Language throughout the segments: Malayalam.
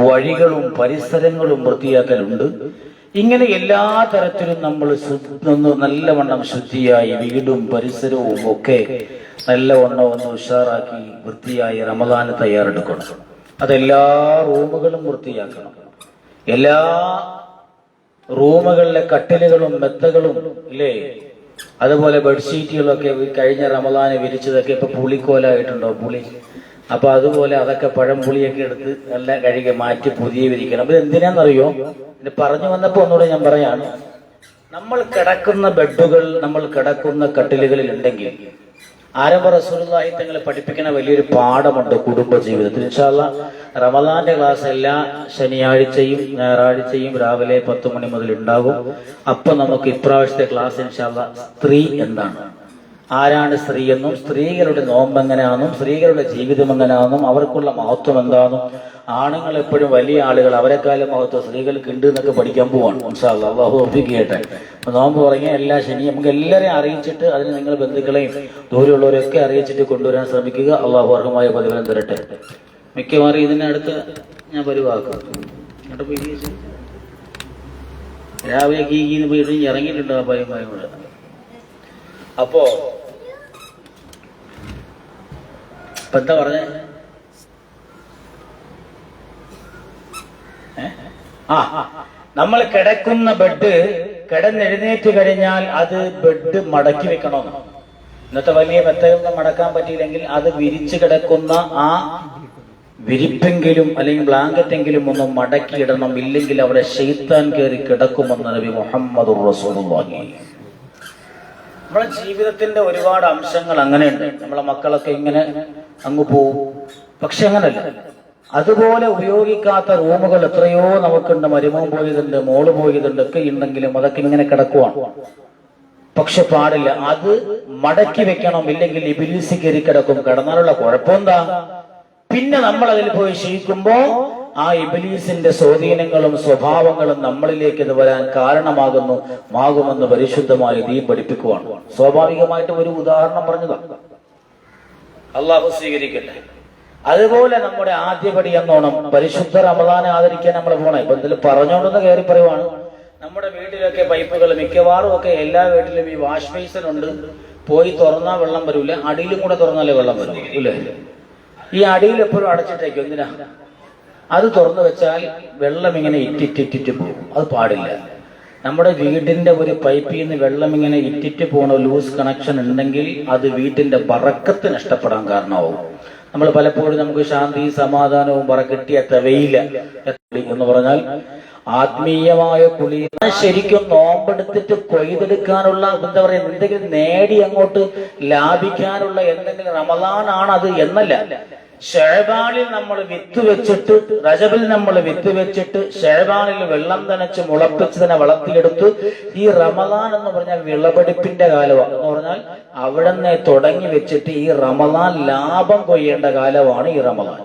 വഴികളും പരിസരങ്ങളും വൃത്തിയാക്കലുണ്ട്. ഇങ്ങനെ എല്ലാ തരത്തിലും നമ്മൾ നല്ലവണ്ണം ശുദ്ധിയായി വീടും പരിസരവും ഒക്കെ നല്ലവണ്ണം ഒന്ന് ഉഷാറാക്കി വൃത്തിയായി റമദാന് തയ്യാറെടുക്കണം. അതെല്ലാ റൂമുകളും വൃത്തിയാക്കണം. എല്ലാ റൂമുകളിലെ കട്ടിലുകളും മെത്തകളും ഇല്ലേ, അതുപോലെ ബെഡ്ഷീറ്റുകളൊക്കെ കഴിഞ്ഞ റമദാന് വിരിച്ചതൊക്കെ ഇപ്പൊ പുളിക്കോലായിട്ടുണ്ടോ, പുളി. അപ്പൊ അതുപോലെ അതൊക്കെ പഴംപുളിയൊക്കെ എടുത്ത് എല്ലാം കഴുകി മാറ്റി പുതിയ വിരിക്കണം. അപ്പൊ എന്തിനാന്നറിയോ, പറഞ്ഞു വന്നപ്പോ ഒന്നുകൂടെ ഞാൻ പറയാണ്, നമ്മൾ കിടക്കുന്ന ബെഡുകൾ, നമ്മൾ കിടക്കുന്ന കട്ടിലുകളിൽ ഉണ്ടെങ്കിൽ ആരംഭ റസൂലുള്ളാഹി തങ്ങളെ പഠിപ്പിക്കുന്ന വലിയൊരു പാഠമുണ്ട് കുടുംബ ജീവിതത്തിൽ. ഇൻഷാ അല്ലാഹ് റമദാന്റെ ക്ലാസ് എല്ലാ ശനിയാഴ്ചയും ഞായറാഴ്ചയും രാവിലെ 10 മണി മുതൽ ഉണ്ടാകും. അപ്പൊ നമുക്ക് ഇപ്രാവശ്യത്തെ ക്ലാസ് ഇൻഷാ അല്ലാഹ് സ്ത്രീ എന്താണ്, ആരാണ് സ്ത്രീ എന്നും, സ്ത്രീകളുടെ നോമ്പ് എങ്ങനെയാണെന്നും, സ്ത്രീകളുടെ ജീവിതം എങ്ങനെയാണെന്നും, അവർക്കുള്ള മഹത്വം എന്താണെന്നും, ആണുങ്ങൾ എപ്പോഴും വലിയ ആളുകൾ അവരെക്കാളും മഹത്വം സ്ത്രീകൾക്ക് ഉണ്ട് എന്നൊക്കെ പഠിക്കാൻ പോവാണ്. ഇൻഷാ അല്ലാഹ് അല്ലാഹു തൗഫീഖ് ചെയ്യട്ടെ. നോമ്പ് തുടങ്ങിയ എല്ലാ ശനിയും നമുക്ക് എല്ലാവരെയും അറിയിച്ചിട്ട് അതിന് നിങ്ങൾ ബന്ധുക്കളെയും ദൂരെയുള്ളവരെയൊക്കെ അറിയിച്ചിട്ട് കൊണ്ടുവരാൻ ശ്രമിക്കുക. അള്ളാഹു അർഹമായ പ്രതിഫലം തരട്ടെ. മിക്കവാറും ഇതിനടുത്ത് ഞാൻ പരിവാക്കും. രാവിലെ കീന്ന് പോയിട്ട് ഇറങ്ങിയിട്ടുണ്ടോ പയ്യന്മാരും കൂടെ. അപ്പോ ഇപ്പൊ എന്താ പറഞ്ഞേ, നമ്മൾ കിടക്കുന്ന ബെഡ് കിടന്നെഴുന്നേറ്റ് കഴിഞ്ഞാൽ അത് ബെഡ് മടക്കി വെക്കണമെന്ന്. ഇന്നത്തെ വലിയ മെത്തയൊന്നും മടക്കാൻ പറ്റിയില്ലെങ്കിൽ അത് വിരിച്ചു കിടക്കുന്ന ആ വിരിപ്പെങ്കിലും അല്ലെങ്കിൽ ബ്ലാങ്കറ്റെങ്കിലും ഒന്ന് മടക്കിയിടണം. ഇല്ലെങ്കിൽ അവിടെ ശൈത്താൻ കയറി കിടക്കുമെന്ന് നബി മുഹമ്മദുർ റസൂലുള്ളാഹി. നമ്മുടെ ജീവിതത്തിന്റെ ഒരുപാട് അംശങ്ങൾ അങ്ങനെയുണ്ട്. നമ്മളെ മക്കളൊക്കെ ഇങ്ങനെ അങ്ങ് പോവും, പക്ഷെ അങ്ങനല്ല. അതുപോലെ ഉപയോഗിക്കാത്ത റൂമുകൾ എത്രയോ നമുക്കുണ്ട്. മരുമോൻ പോയതുണ്ട്, മോള് പോയതുണ്ട്, ഒക്കെ ഉണ്ടെങ്കിലും അതൊക്കെ ഇങ്ങനെ കിടക്കുവാണ്. പക്ഷെ പാടില്ല, അത് മടക്കി വെക്കണം. ഇല്ലെങ്കിൽ ഇബ്ലീസ് കയറി കിടക്കും. കിടന്നാലുള്ള കുഴപ്പമെന്താ, പിന്നെ നമ്മൾ അതിൽ പോയി ശീലിക്കുമ്പോ ആ ഇബ്ലീസിന്റെ സ്വാധീനങ്ങളും സ്വഭാവങ്ങളും നമ്മളിലേക്ക് ഇത് വരാൻ കാരണമാകുമെന്ന് പരിശുദ്ധമായ ദീൻ പഠിപ്പിക്കുവാണ്. സ്വാഭാവികമായിട്ട് ഒരു ഉദാഹരണം പറഞ്ഞതാണ്, അള്ളാഹു സ്വീകരിക്കട്ടെ. അതുപോലെ നമ്മുടെ ആദ്യപടി എന്നോണം പരിശുദ്ധ റമദാനെ ആദരിക്കാൻ നമ്മൾ പോണേ. ഇപ്പൊ എന്തെങ്കിലും പറഞ്ഞോണ്ടെന്ന് കയറി പറയുവാണ്. നമ്മുടെ വീട്ടിലൊക്കെ പൈപ്പുകൾ മിക്കവാറും ഒക്കെ എല്ലാ വീട്ടിലും ഈ വാഷ് ബേസിൻ ഉണ്ട്. പോയി തുറന്നാൽ വെള്ളം വരൂല, അടിയിലും കൂടെ തുറന്നാലേ വെള്ളം വരും ഇല്ലേ. ഈ അടിയിൽ എപ്പോഴും അടച്ചിട്ടേക്കും. എന്തിനാ? അത് തുറന്നു വെച്ചാൽ വെള്ളം ഇങ്ങനെ ഇറ്റിറ്റിറ്റ് പോകും. അത് പാടില്ല. നമ്മുടെ വീടിന്റെ ഒരു പൈപ്പിൽ നിന്ന് വെള്ളം ഇങ്ങനെ ഇറ്റിറ്റ് പോണ ലൂസ് കണക്ഷൻ ഉണ്ടെങ്കിൽ അത് വീട്ടിന്റെ ബറക്കത്ത് നഷ്ടപ്പെടാൻ കാരണമാവും. നമ്മൾ പലപ്പോഴും നമുക്ക് ശാന്തി സമാധാനവും കിട്ടിയ തെവയില്ല എന്ന് പറഞ്ഞാൽ ആത്മീയമായ കുളി. ശരിക്കും നോമ്പെടുത്തിട്ട് കൊയ്തെടുക്കാനുള്ള എന്താ പറയാ, എന്തെങ്കിലും നേടി അങ്ങോട്ട് ലാഭിക്കാനുള്ള എന്തെങ്കിലും റമദാനാണ് അത് എന്നല്ല. ശഅബാനിൽ നമ്മൾ വിത്ത് വെച്ചിട്ട്, റജബിൽ നമ്മൾ വിത്ത് വെച്ചിട്ട്, ശഅബാനിൽ വെള്ളം നനച്ച് മുളപ്പിച്ച് തന്നെ വളർത്തിയെടുത്ത് ഈ റമദാൻ എന്ന് പറഞ്ഞാൽ വിളവെടുപ്പിന്റെ കാലമാണ്. എന്ന് പറഞ്ഞാൽ അവിടെ നിന്ന് തുടങ്ങി വെച്ചിട്ട് ഈ റമദാൻ ലാഭം കൊയ്യേണ്ട കാലമാണ് ഈ റമദാൻ.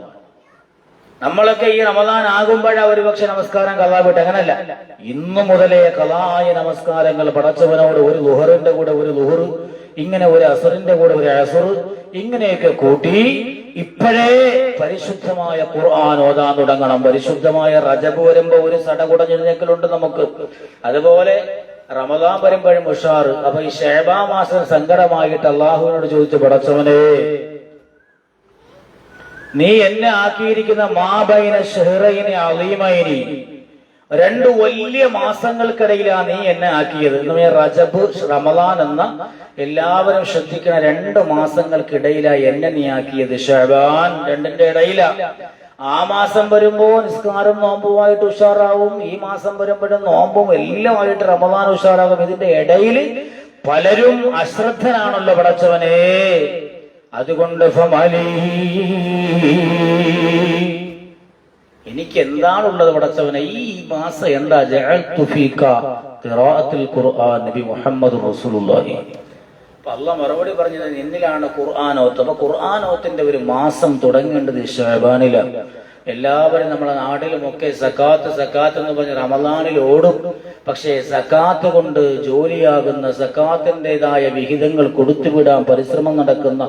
നമ്മളൊക്കെ ഈ റമദാൻ ആകുമ്പോഴാ ഒരുപക്ഷെ നമസ്കാരം കളാവിട്ട്. അങ്ങനല്ല, ഇന്നു മുതലേ കളായ നമസ്കാരങ്ങൾ പടച്ചവനോട് ഒരു ളുഹറിന്റെ കൂടെ ഒരു ളുഹർ, ഇങ്ങനെ ഒരു അസറിന്റെ കൂടെ ഒരു അസർ, ഇങ്ങനെയൊക്കെ കൂട്ടി ഇപ്പോഴേ പരിശുദ്ധമായ ഖുർആൻ ഓതാൻ തുടങ്ങണം. പരിശുദ്ധമായ റജബ് വരുമ്പോ ഒരു സടകുടഞ്ഞെഴുന്നേക്കലുണ്ട് നമുക്ക്. അതുപോലെ റമദാൻ വരുമ്പോഴും ഉഷാറ്. അപ്പൊ ഈ ശഅബാൻ മാസം സങ്കടമായിട്ട് അള്ളാഹുവിനോട് ചോദിച്ചു, പടച്ചവനെ നീ എന്നെ ആക്കിയിരിക്കുന്ന മാബൈന ഷഹ്റൈനി അളീമൈനി, 2 വലിയ മാസങ്ങൾക്കിടയിലാണ് നീ എന്നെ ആക്കിയത്. റജബ് റമദാൻ എന്ന എല്ലാവരും ശ്രദ്ധിക്കുന്ന 2 മാസങ്ങൾക്കിടയിലാണ് എന്നെ നീ ആക്കിയത്. ശഅബാൻ 2ന്റെ ഇടയിലാ. ആ മാസം വരുമ്പോ നിസ്കാരം നോമ്പുമായിട്ട് ഉഷാറാവും. ഈ മാസം വരുമ്പോഴും നോമ്പും എല്ലാമായിട്ട് റമദാൻ ഉഷാറാകും. ഇതിന്റെ ഇടയിൽ പലരും അശ്രദ്ധനാണല്ലോ പടച്ചവനെ. അതുകൊണ്ട് എനിക്ക് എന്താണുള്ളത് പടച്ചവനെ, ഈ മാസം എന്താ? ജഅൽതു ഫീക ഖിറാഅത്തുൽ ഖുർആൻ നബി മുഹമ്മദ് റസൂലുള്ളാഹി. അപ്പൊ അല്ലാഹ് മറുപടി പറഞ്ഞത് നിന്നിലാണ് ഖുർആനോത്ത്. അപ്പൊ ഖുർആനോത്തിന്റെ ഒരു മാസം തുടങ്ങേണ്ടത് ശഅബാനിലാണ്. എല്ലാവരും നമ്മുടെ നാട്ടിലുമൊക്കെ സക്കാത്ത് സക്കാത്ത് എന്ന് പറഞ്ഞ് റമദാനിൽ ഓടും. പക്ഷേ സക്കാത്ത് കൊണ്ട് ജോലിയാകുന്ന സക്കാത്തിൻ്റെതായ വിഹിതങ്ങൾ കൊടുത്തുവിടാൻ പരിശ്രമം നടക്കുന്ന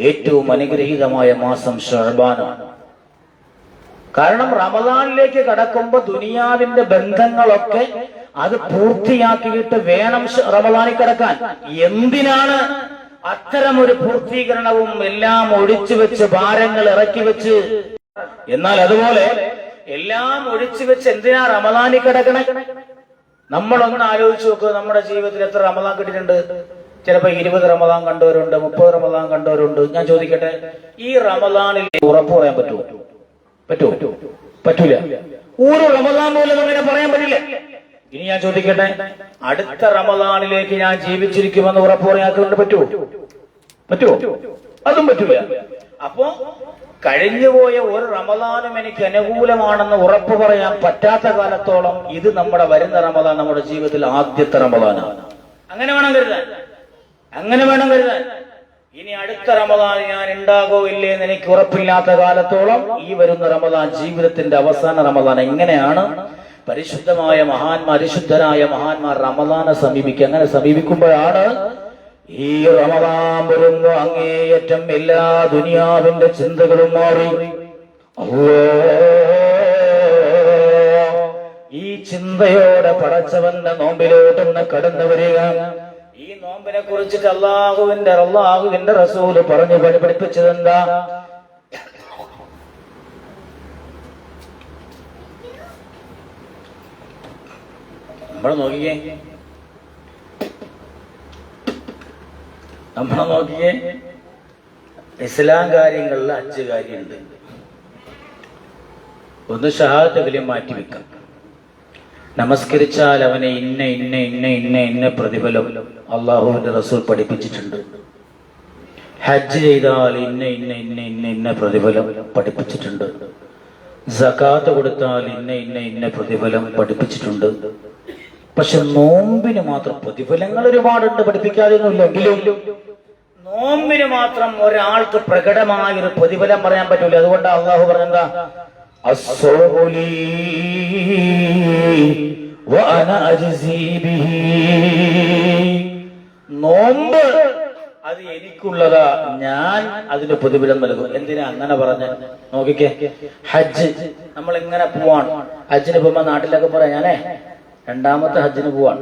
ഏറ്റവും അനുഗ്രഹീതമായ മാസം ശഅബാനാണ്. കാരണം റമദാനിലേക്ക് കടക്കുമ്പോ ദുനിയാവിന്റെ ബന്ധങ്ങളൊക്കെ അത് പൂർത്തിയാക്കിയിട്ട് വേണം റമദാനിൽ കടക്കാൻ. എന്തിനാണ് അത്തരമൊരു പൂർത്തീകരണവും എല്ലാം ഒഴിച്ചു വെച്ച് ഭാരങ്ങൾ ഇറക്കി വെച്ച്? എന്നാൽ അതുപോലെ എല്ലാം ഒഴിച്ചു വെച്ച് എന്തിനാ റമദാനിൽ കിടക്കണേ? നമ്മളൊന്ന് ആലോചിച്ച് നോക്കുക, നമ്മുടെ ജീവിതത്തിൽ എത്ര റമദാൻ കിട്ടിയിട്ടുണ്ട്? ചിലപ്പോ 20 റമദാൻ കണ്ടവരുണ്ട്, 30 റമദാൻ കണ്ടവരുണ്ട്. ഞാൻ ചോദിക്കട്ടെ, ഈ റമദാനിൽ ഉറപ്പ് പറയാൻ പറ്റുമോ? പറ്റൂല. ഒരു റമദാൻ പോലും അങ്ങനെ പറയാൻ പറ്റില്ല. ഇനി ഞാൻ ചോദിക്കട്ടെ, അടുത്ത റമദാനിലേക്ക് ഞാൻ ജീവിച്ചിരിക്കുമെന്ന് ഉറപ്പ് പറയാൻ പറ്റുമോ? അതും പറ്റൂല. അപ്പോ കഴിഞ്ഞുപോയ ഒരു റമദാനും എനിക്ക് അനുകൂലമാണെന്ന് ഉറപ്പ് പറയാൻ പറ്റാത്ത കാലത്തോളം ഇത് നമ്മുടെ വരുന്ന റമദാൻ നമ്മുടെ ജീവിതത്തിൽ ആദ്യത്തെ റമദാനാണ്. അങ്ങനെ വേണം കരുതാൻ. ഇനി അടുത്ത റമദാൻ ഞാൻ ഉണ്ടാകോ ഇല്ലേ എന്ന് എനിക്ക് ഉറപ്പില്ലാത്ത കാലത്തോളം ഈ വരുന്ന റമദാൻ ജീവിതത്തിന്റെ അവസാന റമദാൻ. എങ്ങനെയാണ് പരിശുദ്ധരായ മഹാന്മാർ റമദാനെ സമീപിക്കുക? അങ്ങനെ സമീപിക്കുമ്പോഴാണ് ഈ റമദാൻ വരുമ്പോ അങ്ങേയറ്റം എല്ലാ ദുനിയാവിന്റെ ചിന്തകളും മാറി ഈ ചിന്തയോടെ പടച്ചവന്റെ നോമ്പിലോട്ടൊന്ന് കടന്നു വരിക. ഈ നോമ്പിനെ കുറിച്ചിട്ട് അള്ളാഹുവിന്റെ റസൂല് പറഞ്ഞു പഠിപ്പിച്ചതെന്താ? നമ്മളെ നോക്കിയേ, ഇസ്ലാം കാര്യങ്ങളിൽ 5 കാര്യമുണ്ട്. ഒന്ന് ഷഹാദത്ത് കലിമ മാറ്റിവെക്കാം. നമസ്കരിച്ചാൽ അവനെ ഇന്ന പ്രതിഫലം അള്ളാഹുവിന്റെ റസൂൽ പഠിപ്പിച്ചിട്ടുണ്ട്. ഹജ്ജ് ചെയ്താൽ ഇന്ന പ്രതിഫലം പഠിപ്പിച്ചിട്ടുണ്ട്. സകാത്ത് കൊടുത്താൽ ഇന്ന പ്രതിഫലം പഠിപ്പിച്ചിട്ടുണ്ട്. പക്ഷെ നോമ്പിന് മാത്രം പ്രതിഫലങ്ങൾ ഒരുപാടുണ്ട്, പഠിപ്പിക്കാതെയൊന്നുമില്ലെങ്കിലും നോമ്പിന് മാത്രം ഒരാൾക്ക് പ്രകടമായൊരു പ്രതിഫലം പറയാൻ പറ്റൂല. അതുകൊണ്ട് അള്ളാഹു പറഞ്ഞെന്താ? നോമ്പ് അത് എനിക്കുള്ളതാ, ഞാൻ അതിന് പ്രതിഫലം നൽകും. എന്തിനാ അങ്ങനെ പറഞ്ഞ? നോക്കിക്കേ, ഹജ്ജ് നമ്മൾ എങ്ങനെ പോവാണ്? ഹജ്ജിന് പോകുമ്പോ നാട്ടിലൊക്കെ പറയാം, ഞാനേ 2ാമത്തെ ഹജ്ജിന് പോവാണ്.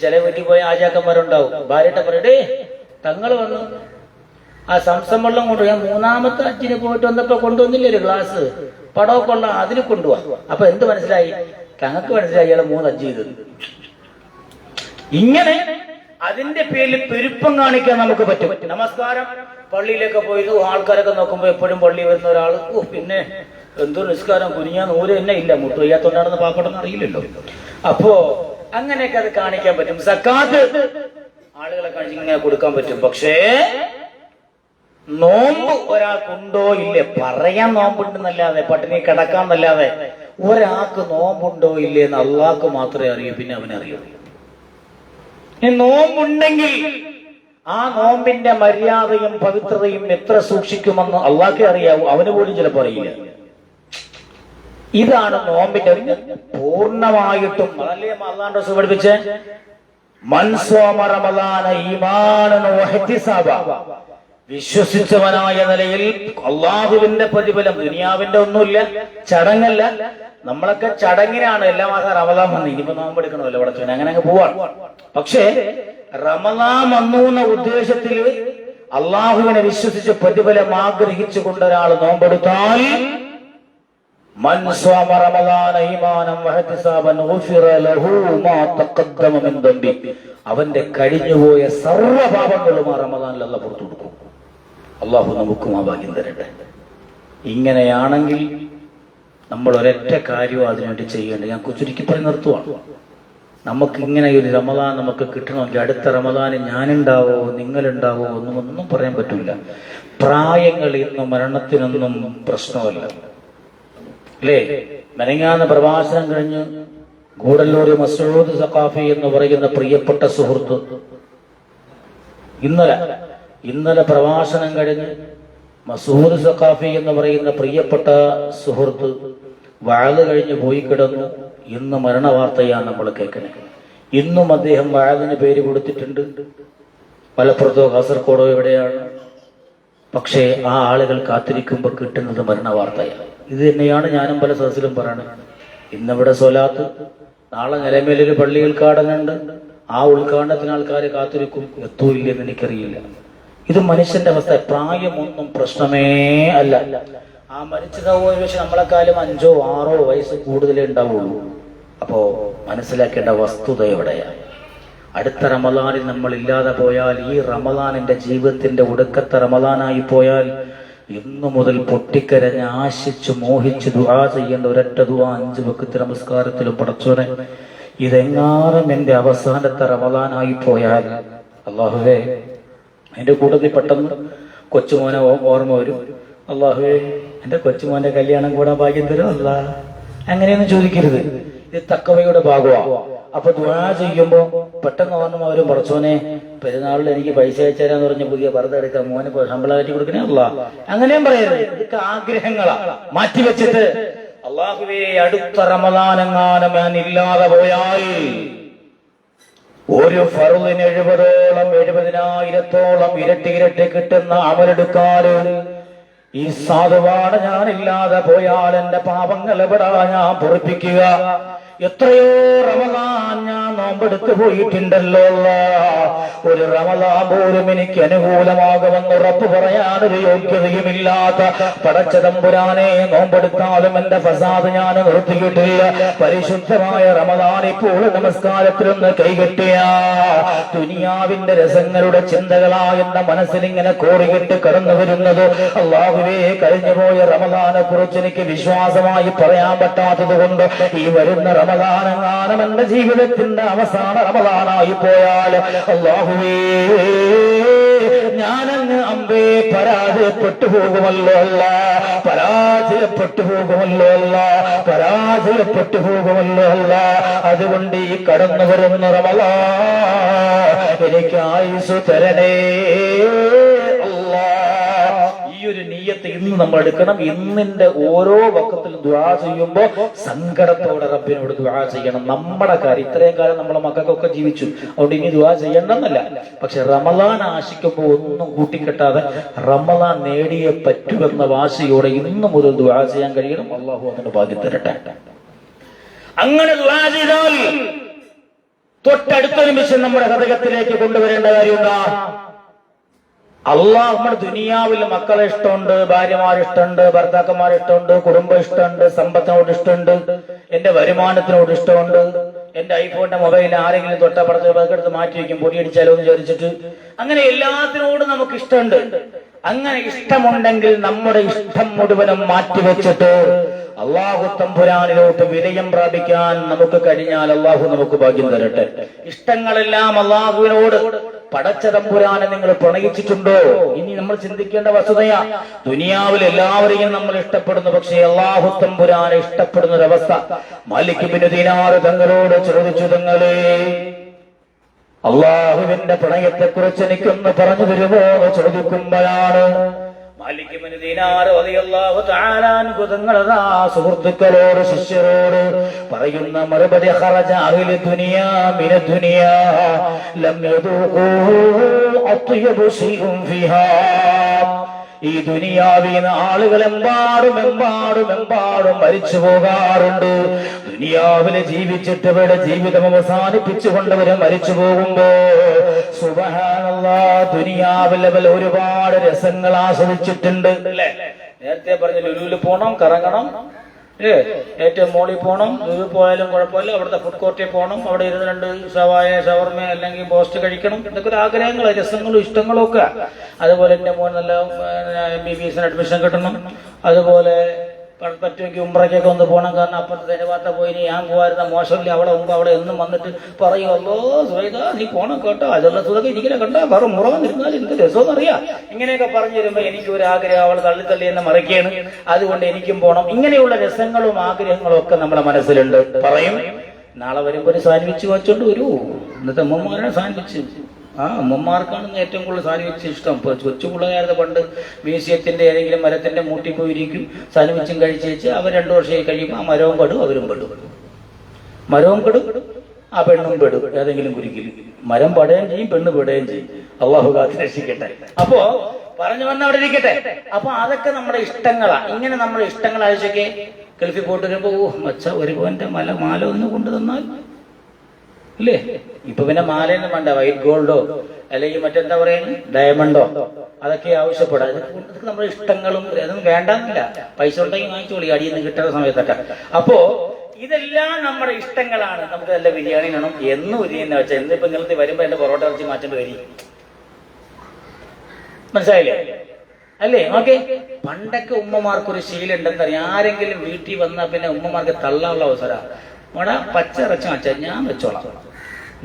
ചില വീട്ടിൽ പോയ ആചാക്കന്മാരുണ്ടാവും. ഭാര്യയുടെ പറയടേ തങ്ങൾ വന്നു ആ സംസം വെള്ളം കൊണ്ടു, ഞാൻ 3ാമത്തെ ഹജ്ജിന് പോയിട്ട് വന്നപ്പോ കൊണ്ടുവന്നില്ലേ ഒരു ഗ്ലാസ് പടമൊക്കെ ഉള്ള, അതിന് കൊണ്ടുപോവാ. അപ്പൊ എന്ത് മനസ്സിലായി? തങ്ങൾക്ക് മനസ്സിലായി ഇയാളെ 3 ഹജ്ജ് ചെയ്തത്. ഇങ്ങനെ അതിന്റെ പേരിൽ പെരുപ്പം കാണിക്കാൻ നമുക്ക് പറ്റും. നമസ്കാരം പള്ളിയിലൊക്കെ പോയത് ആൾക്കാരൊക്കെ നോക്കുമ്പോ എപ്പോഴും പള്ളി വരുന്ന ഒരാൾ, പിന്നെ എന്തൊരു നിസ്കാരം, കുനിയാൻ നൂര് തന്നെ ഇല്ല, മുട്ട് വയ്യാത്തോണ്ടാണെന്ന് പാക്കോട്ടൊന്നും അറിയില്ലല്ലോ. അപ്പോ അങ്ങനെയൊക്കെ അത് കാണിക്കാൻ പറ്റും. സക്കാത്ത് ആളുകളെ കാണിച്ച് ഇങ്ങനെ കൊടുക്കാൻ പറ്റും. പക്ഷേ നോമ്പ് ഒരാൾക്കുണ്ടോ ഇല്ലേ പറയാൻ നോമ്പുണ്ടെന്നല്ലാതെ, പട്ടിണി കിടക്കാന്നല്ലാതെ ഒരാൾക്ക് നോമ്പുണ്ടോ ഇല്ലേ എന്ന് അള്ളാഹ്ക്ക് മാത്രമേ അറിയൂ, പിന്നെ അവനറിയൂ. നോമ്പുണ്ടെങ്കിൽ ആ നോമ്പിന്റെ മര്യാദയും പവിത്രതയും എത്ര സൂക്ഷിക്കുമെന്ന് അള്ളാഹ്ക്കേ അറിയാവൂ, അവന് പോലും ചിലപ്പോൾ അറിയില്ല. ഇതാണ് നോമ്പിന്റെ പൂർണ്ണമായിട്ടും. അതല്ലേ അല്ലാഹുവിന്റെ റസൂൽ പഠിപ്പിച്ചേ? മൻ സ്വമ റമളാന ഈമാനൻ വഹ്തിസാബ, വിശ്വസിച്ചവനായ നിലയിൽ അള്ളാഹുവിന്റെ പ്രതിഫലം. ദുനിയാവിന്റെ ഒന്നുമില്ല, ചടങ്ങല്ല. നമ്മളൊക്കെ ചടങ്ങിനാണ് എല്ലാ മാസം റമളാൻ വന്ന് ഇനിയിപ്പോ നോമ്പെടുക്കണമല്ലോ ഇവിടെ, അങ്ങനെ അങ്ങ് പോവാണ്. പക്ഷേ റമളാൻ വന്നു എന്ന ഉദ്ദേശത്തിൽ അള്ളാഹുവിനെ വിശ്വസിച്ച് പ്രതിഫലം ആഗ്രഹിച്ചു കൊണ്ട് ഒരാൾ നോമ്പെടുത്താൽ മൻ സ്വമ റമളാന ഈമാനൻ വഹ്തിസാബൻ ഗുഫിറ ലഹു മാ തഖദ്ദമ മിൻ ദംബി, അവന്റെ കഴിഞ്ഞുപോയ സർവ്വപാപങ്ങളും ആ റമളാനിൽ അല്ലാഹു പുറത്തു കൊടുക്കും. അള്ളാഹു നമുക്കും ആ ഭാഗ്യം തരട്ടെ. ഇങ്ങനെയാണെങ്കിൽ നമ്മൾ ഒരൊറ്റ കാര്യവും അതിനുവേണ്ടി ചെയ്യേണ്ടത്, ഞാൻ ചുരുക്കി പറഞ്ഞ് നിർത്തുവാണ്. നമുക്ക് ഇങ്ങനെ ഒരു റമളാൻ നമുക്ക് കിട്ടണമെങ്കിൽ അടുത്ത റമളാന് ഞാനുണ്ടാവോ നിങ്ങളുണ്ടാവോ ഒന്നും പറയാൻ പറ്റില്ല. പ്രായങ്ങൾ ഇന്നും മരണത്തിനൊന്നും പ്രശ്നമല്ല, അല്ലേ? മെനങ്ങാന്ന് പ്രഭാഷണം കഴിഞ്ഞ് ഗൂഡല്ലൂർ മസ്ഊദ് സഖാഫി എന്ന് പറയുന്ന പ്രിയപ്പെട്ട സുഹൃത്ത് ഇന്നലെ പ്രഭാഷണം കഴിഞ്ഞ് മസൂദ് സഖാഫി എന്ന് പറയുന്ന പ്രിയപ്പെട്ട സുഹൃത്ത് വഅദ് കഴിഞ്ഞ് പോയി കിടന്നു. ഇന്ന് മരണവാർത്തയാണ് നമ്മൾ കേൾക്കുന്നത്. ഇന്നും അദ്ദേഹം വഅദിന് പേര് കൊടുത്തിട്ടുണ്ട്, മലപ്പുറത്തോ കാസർഗോഡോ എവിടെയാണ്. പക്ഷേ ആ ആളുകൾ കാത്തിരിക്കുമ്പോൾ കിട്ടുന്നത് മരണവാർത്തയാണ്. ഇത് തന്നെയാണ് ഞാനും പല സദസ്സിലും പറയണത്. ഇന്നിവിടെ സ്വലാത്ത്, നാളെ നിലമേലൊരു പള്ളി ഉദ്ഘാടനമുണ്ട്. ആ ഉദ്ഘാടനത്തിന് ആൾക്കാരെ കാത്തിരിക്കും, എത്തൂല്ലെന്ന് എനിക്കറിയില്ല. ഇത് മനുഷ്യന്റെ അവസ്ഥ. പ്രായമൊന്നും പ്രശ്നമേ അല്ല. ആ മരിച്ചതാവോ പക്ഷെ നമ്മളെക്കാളും 5 or 6 വയസ്സ് കൂടുതലേ ഉണ്ടാവുള്ളൂ. അപ്പോ മനസ്സിലാക്കേണ്ട വസ്തുത എവിടെയാണ്? അടുത്ത റമദാനിൽ നമ്മൾ ഇല്ലാതെ പോയാൽ, ഈ റമദാൻ എന്റെ ജീവിതത്തിന്റെ ഒടുക്കത്തെ റമദാനായി പോയാൽ, ഇന്നു മുതൽ പൊട്ടിക്കരഞ്ഞ് ആശിച്ച് മോഹിച്ച് ദുആ ചെയ്യേണ്ട ഒരൊറ്റ ദുആ 5 വഖ്ത് നമസ്കാരത്തിലും, പടച്ചോനെ ഇതെങ്ങാനും എന്റെ അവസാനത്തെ റമദാനായി പോയാൽ, അല്ലാഹുവേ, എന്റെ കൂട്ടത്തിൽ പെട്ടെന്ന് കൊച്ചുമോനെ ഓർമ്മ വരും. അല്ലാഹുവേ, എന്റെ കൊച്ചുമോന്റെ കല്യാണം കൂടാൻ ഭാഗ്യം തരും അല്ലാ. അങ്ങനെയൊന്നും ചോദിക്കരുത്. ഇത് തഖ്വയുടെ ഭാഗമാണ്. അപ്പൊ ദുആ ചെയ്യുമ്പോ പെട്ടെന്ന് ഓർമ്മ വരും, പടച്ചോനെ പെരുന്നാളിൽ എനിക്ക് പൈസ അയച്ചുതരാന്ന് പറഞ്ഞ പുതിയ പർദ്ദ എടുക്കാം, മോനെ ശമ്പളം കയറ്റി കൊടുക്കണേ അല്ലാ. അങ്ങനെയും പറയരുത്. ഇതൊക്കെ ആഗ്രഹങ്ങളാ. മാറ്റിവെച്ചിട്ട് അല്ലാഹുവേ, അടുത്ത റമദാനെങ്ങാനും ഞാൻ ഇല്ലാതെ പോയാൽ ഒരു ഫർളിന് 70,000 ഇരട്ടി കിട്ടുന്ന അമലെടുക്കാറ് ഈ സാധുവാണ്. ഞാനില്ലാതെ പോയാൽ എന്റെ പാപങ്ങൾ എവിടാ ഞാൻ പൊറിപ്പിക്കുക? എത്രയോ റമദാൻ ഞാൻ നോമ്പെടുത്തു പോയിട്ടുണ്ടല്ലോ. ഒരു റമദാൻ പോലും എനിക്ക് അനുകൂലമാകുമെന്ന് ഉറപ്പ് പറയാനൊരു യോഗ്യതയുമില്ലാത്ത പടച്ച തമ്പുരാനെ, നോമ്പെടുത്താലും എന്റെ ഫസാദ് ഞാൻ നിർത്തിയിട്ടില്ല. പരിശുദ്ധമായ റമദാൻ ഇപ്പോൾ നമസ്കാരത്തിലൊന്ന് കൈകെട്ടിയ ദുനിയാവിന്റെ രസങ്ങളുടെ ചിന്തകളാ എന്റെ മനസ്സിലിങ്ങനെ കോറികെട്ട് കടന്നു വരുന്നത്. അല്ലാഹുവേ, കഴിഞ്ഞുപോയ റമദാനെ കുറിച്ച് എനിക്ക് വിശ്വാസമായി പറയാൻ പറ്റാത്തത് കൊണ്ട് ഈ വരുന്ന റമദാനെങ്ങാനും എന്റെ ജീവിതത്തിന്റെ അവസാന റമദാനായി പോയാൽ, അല്ലാഹുവേ, ഞാനങ്ങ് അമ്പേ പരാജയപ്പെട്ടു പോകുമല്ലോ അല്ല, പരാജയപ്പെട്ടു പോകുമല്ലോ അല്ല, പരാജയപ്പെട്ടു പോകുമല്ലോ അല്ല. അതുകൊണ്ട് ഈ കടന്നു വരുന്ന റമദാൻ എനിക്ക് ആയുസ് തരണേ അല്ലാ. ഈ ഒരു നിയ്യത്ത് ഇന്ന് നമ്മൾ എടുക്കണം. ഇന്നിന്റെ ഓരോ വഖത്തിലും ദുആ ചെയ്യുമ്പോ സങ്കടത്തോടെ റബ്ബിനോട് ദുആ ചെയ്യണം. നമ്മുടെ കാര്യം ഇത്രയും കാലം നമ്മളെ മക്കൾക്കൊക്കെ ജീവിച്ചു, അതുകൊണ്ട് ഇനി ദുആ ചെയ്യണമെന്നല്ല. പക്ഷെ റമദാൻ ആശിക്കുമ്പോ ഒന്നും കൂട്ടിക്കെട്ടാതെ റമദാൻ നേടിയേ പറ്റുമെന്ന വാശിയോടെ ഇന്നു മുതൽ ദുആ ചെയ്യാൻ കഴിയണം. അല്ലാഹു അതിന് ഭാഗ്യം തരട്ടെ. അങ്ങനെ ദുആ ചെയ്താൽ തൊട്ടടുത്തൊരു മിഷൻ നമ്മുടെ ഹൃദയത്തിലേക്ക് കൊണ്ടുവരേണ്ട കാര്യമുണ്ടാ. അള്ളാഹ് നമ്മുടെ ദുനിയാവിൽ മക്കളെ ഇഷ്ടമുണ്ട്, ഭാര്യമാരെ ഇഷ്ടമുണ്ട്, ഭർത്താക്കന്മാരെ ഇഷ്ടമുണ്ട്, കുടുംബം ഇഷ്ടമുണ്ട്, സമ്പത്തിനോട് ഇഷ്ടമുണ്ട്, എന്റെ വരുമാനത്തിനോട് ഇഷ്ടമുണ്ട്, എന്റെ ഐഫോണിന്റെ മൊബൈൽ ആരെങ്കിലും തൊട്ടപ്പുറത്ത് പതുക്കെടുത്ത് മാറ്റി വയ്ക്കും, പൊടിയടിച്ചാലോ എന്ന് വിചാരിച്ചിട്ട്. അങ്ങനെ എല്ലാത്തിനോടും നമുക്ക് ഇഷ്ടമുണ്ട്. അങ്ങനെ ഇഷ്ടമുണ്ടെങ്കിൽ നമ്മുടെ ഇഷ്ടം മുഴുവനും മാറ്റിവെച്ചിട്ട് അള്ളാഹു തമ്പുരാനിലോട്ട് വിലയം പ്രാപിക്കാൻ നമുക്ക് കഴിഞ്ഞാൽ അള്ളാഹു നമുക്ക് ഭാഗ്യം തരട്ടെ. ഇഷ്ടങ്ങളെല്ലാം അള്ളാഹുവിനോട് പടച്ച തമ്പുരാനെ നിങ്ങൾ പ്രണയിച്ചിട്ടുണ്ടോ? ഇനി നമ്മൾ ചിന്തിക്കേണ്ട വസ്തുതയാ. ദുനിയാവിൽ എല്ലാവരെയും നമ്മൾ ഇഷ്ടപ്പെടുന്നു, പക്ഷേ അള്ളാഹു തമ്പുരാനെ ഇഷ്ടപ്പെടുന്ന ഒരവസ്ഥ. മാലിക് ഇബ്നു ദീനാർ തങ്ങളോട് ചോദിച്ചു, തങ്ങളെ അള്ളാഹുവിന്റെ പ്രണയത്തെ കുറിച്ച് എനിക്കൊന്ന് പറഞ്ഞു തരുമോ എന്ന് ചോദിക്കുമ്പോഴാണ് മാലിക് ഇബ്നു ദീനാർ റളിയല്ലാഹു തആല അൻഹു തങ്ങളാ സുഹൃത്തുക്കളോട്, ശിഷ്യരോട് പറയുന്ന മറുപടി, ഖറജ അഹ്ലു ദുനിയാ മിന ദുനിയാ ലം യദൂഖൂ അത്യബു ശൈഉൻ ഫിഹാ. ഈ ദുനിയാവിന് ആളുകൾ എമ്പാടും മരിച്ചു പോകാറുണ്ട്. ദുനിയാവില് ജീവിച്ചിട്ട് ഇവിടെ ജീവിതം അവസാനിപ്പിച്ചുകൊണ്ടവര് മരിച്ചു പോകുമ്പോ സുബ്ഹാനല്ലാഹ്, ദുനിയാവിൽ അവർ ഒരുപാട് രസങ്ങൾ ആസ്വദിച്ചിട്ടുണ്ട് അല്ലെ. നേരത്തെ പറഞ്ഞ ലുലുവിൽ പോണം, കറങ്ങണം, ഏറ്റവും മോളിൽ പോണം, ലുലു പോയാലും കുഴപ്പമില്ല, അവിടുത്തെ ഫുഡ് കോർട്ടിൽ പോകണം, അവിടെ ഇരുന്ന് 2 ഷവായ, ഷവർമ അല്ലെങ്കിൽ പോസ്റ്റ് കഴിക്കണം. ഇതൊക്കെ ഒരു ആഗ്രഹങ്ങളും രസങ്ങളും ഇഷ്ടങ്ങളും ഒക്കെ. അതുപോലെ എന്റെ മോൻ നല്ല MBBS അഡ്മിഷൻ കിട്ടണം, അതുപോലെ പറ്റുമെങ്കിൽ ഉംറയ്ക്കൊക്കെ ഒന്ന് പോകണം. കാരണം അപ്പുറത്തെ തെരുവാത്ത പോയി ഞാൻ പോകാരുന്ന മോശമില്ല, അവിടെ മുമ്പ് അവിടെ എന്നും വന്നിട്ട് പറയുമല്ലോ, സുഹൈദ നീ പോണം കേട്ടോ, അതുള്ള സുഖം ഇരിക്കില്ല കണ്ടാ വേറെ മുറ വന്നിരുന്നാൽ എന്ത് രസമെന്ന് അറിയാം. ഇങ്ങനെയൊക്കെ പറഞ്ഞു തരുമ്പോ എനിക്ക് ഒരു ആഗ്രഹം, അവൾ തള്ളി എന്നെ മറക്കുകയാണ്, അതുകൊണ്ട് എനിക്കും പോണം. ഇങ്ങനെയുള്ള രസങ്ങളും ആഗ്രഹങ്ങളും ഒക്കെ നമ്മുടെ മനസ്സിലുണ്ട്. പറയും നാളെ വരുമ്പോ ഒരു സാൻഡ്വിച്ച് വെച്ചോണ്ട് വരൂ. ഇന്നത്തെ അമ്മമാരാണ് സാൻഡ്വിച്ച്. അമ്മമാർക്കാണ് ഏറ്റവും കൂടുതൽ സാൻഡ്വിച്ച് ഇഷ്ടം. കൊച്ചു പിള്ളേരുടെ പണ്ട് മ്യൂസിയത്തിന്റെ ഏതെങ്കിലും മരത്തിന്റെ മൂട്ടി പോയിരിക്കും, സാൻഡ്വിച്ചും കഴിച്ചേച്ച് അവർ 2 വർഷം കഴിയുമ്പോൾ ആ മരവും പെടും, അവരും പെടും. മരവും പെടും, ആ പെണ്ണും പെടും. ഏതെങ്കിലും കുരുക്കിൽ മരം പെടുകയും ചെയ്യും, പെണ്ണ് പെടുകയും ചെയ്യും. അള്ളാഹു കാത്ത് രക്ഷിക്കട്ടെ. അപ്പോ പറഞ്ഞു വന്ന അവിടെ ഇരിക്കട്ടെ. അപ്പൊ അതൊക്കെ നമ്മുടെ ഇഷ്ടങ്ങളാ. ഇങ്ങനെ നമ്മുടെ ഇഷ്ടങ്ങൾ ആഴ്ചക്ക് ഗൾഫിൽ പോയിട്ട് വരുമ്പോ മച്ച ഒരു പോയിന്റ് മാല ഒന്ന് കൊണ്ടു തന്നാൽ അല്ലേ? ഇപ്പൊ പിന്നെ മാലയൊന്നും വേണ്ട, വൈറ്റ് ഗോൾഡോ അല്ലെങ്കിൽ മറ്റെന്താ പറയുന്നത് ഡയമണ്ടോ അതൊക്കെ ആവശ്യപ്പെടാം. അതൊക്കെ നമ്മുടെ ഇഷ്ടങ്ങളും അതൊന്നും വേണ്ടെന്നില്ല. പൈസ ഉണ്ടെങ്കിൽ വാങ്ങിച്ചോളി അടിയൊന്നും കിട്ടുന്ന സമയത്തൊക്കെ. അപ്പോ ഇതെല്ലാം നമ്മുടെ ഇഷ്ടങ്ങളാണ്. നമുക്ക് നല്ല ബിരിയാണി വേണം എന്ന് ബിരിയാണി വെച്ചാൽ എന്നിപ്പോ നിങ്ങൾക്ക് വരുമ്പോ എന്റെ പൊറോട്ട ഇറച്ചി മാറ്റേണ്ടി വരും. മനസ്സിലായില്ലേ അല്ലേ? ഓക്കെ. പണ്ടൊക്കെ ഉമ്മമാർക്കൊരു ശീലം ഉണ്ടെന്നറിയാം. ആരെങ്കിലും വീട്ടിൽ വന്നാൽ പിന്നെ ഉമ്മമാർക്ക് തള്ളാനുള്ള അവസരം. മോടാ പച്ച ഇറച്ചി വെച്ചാൽ ഞാൻ വെച്ചോളാം,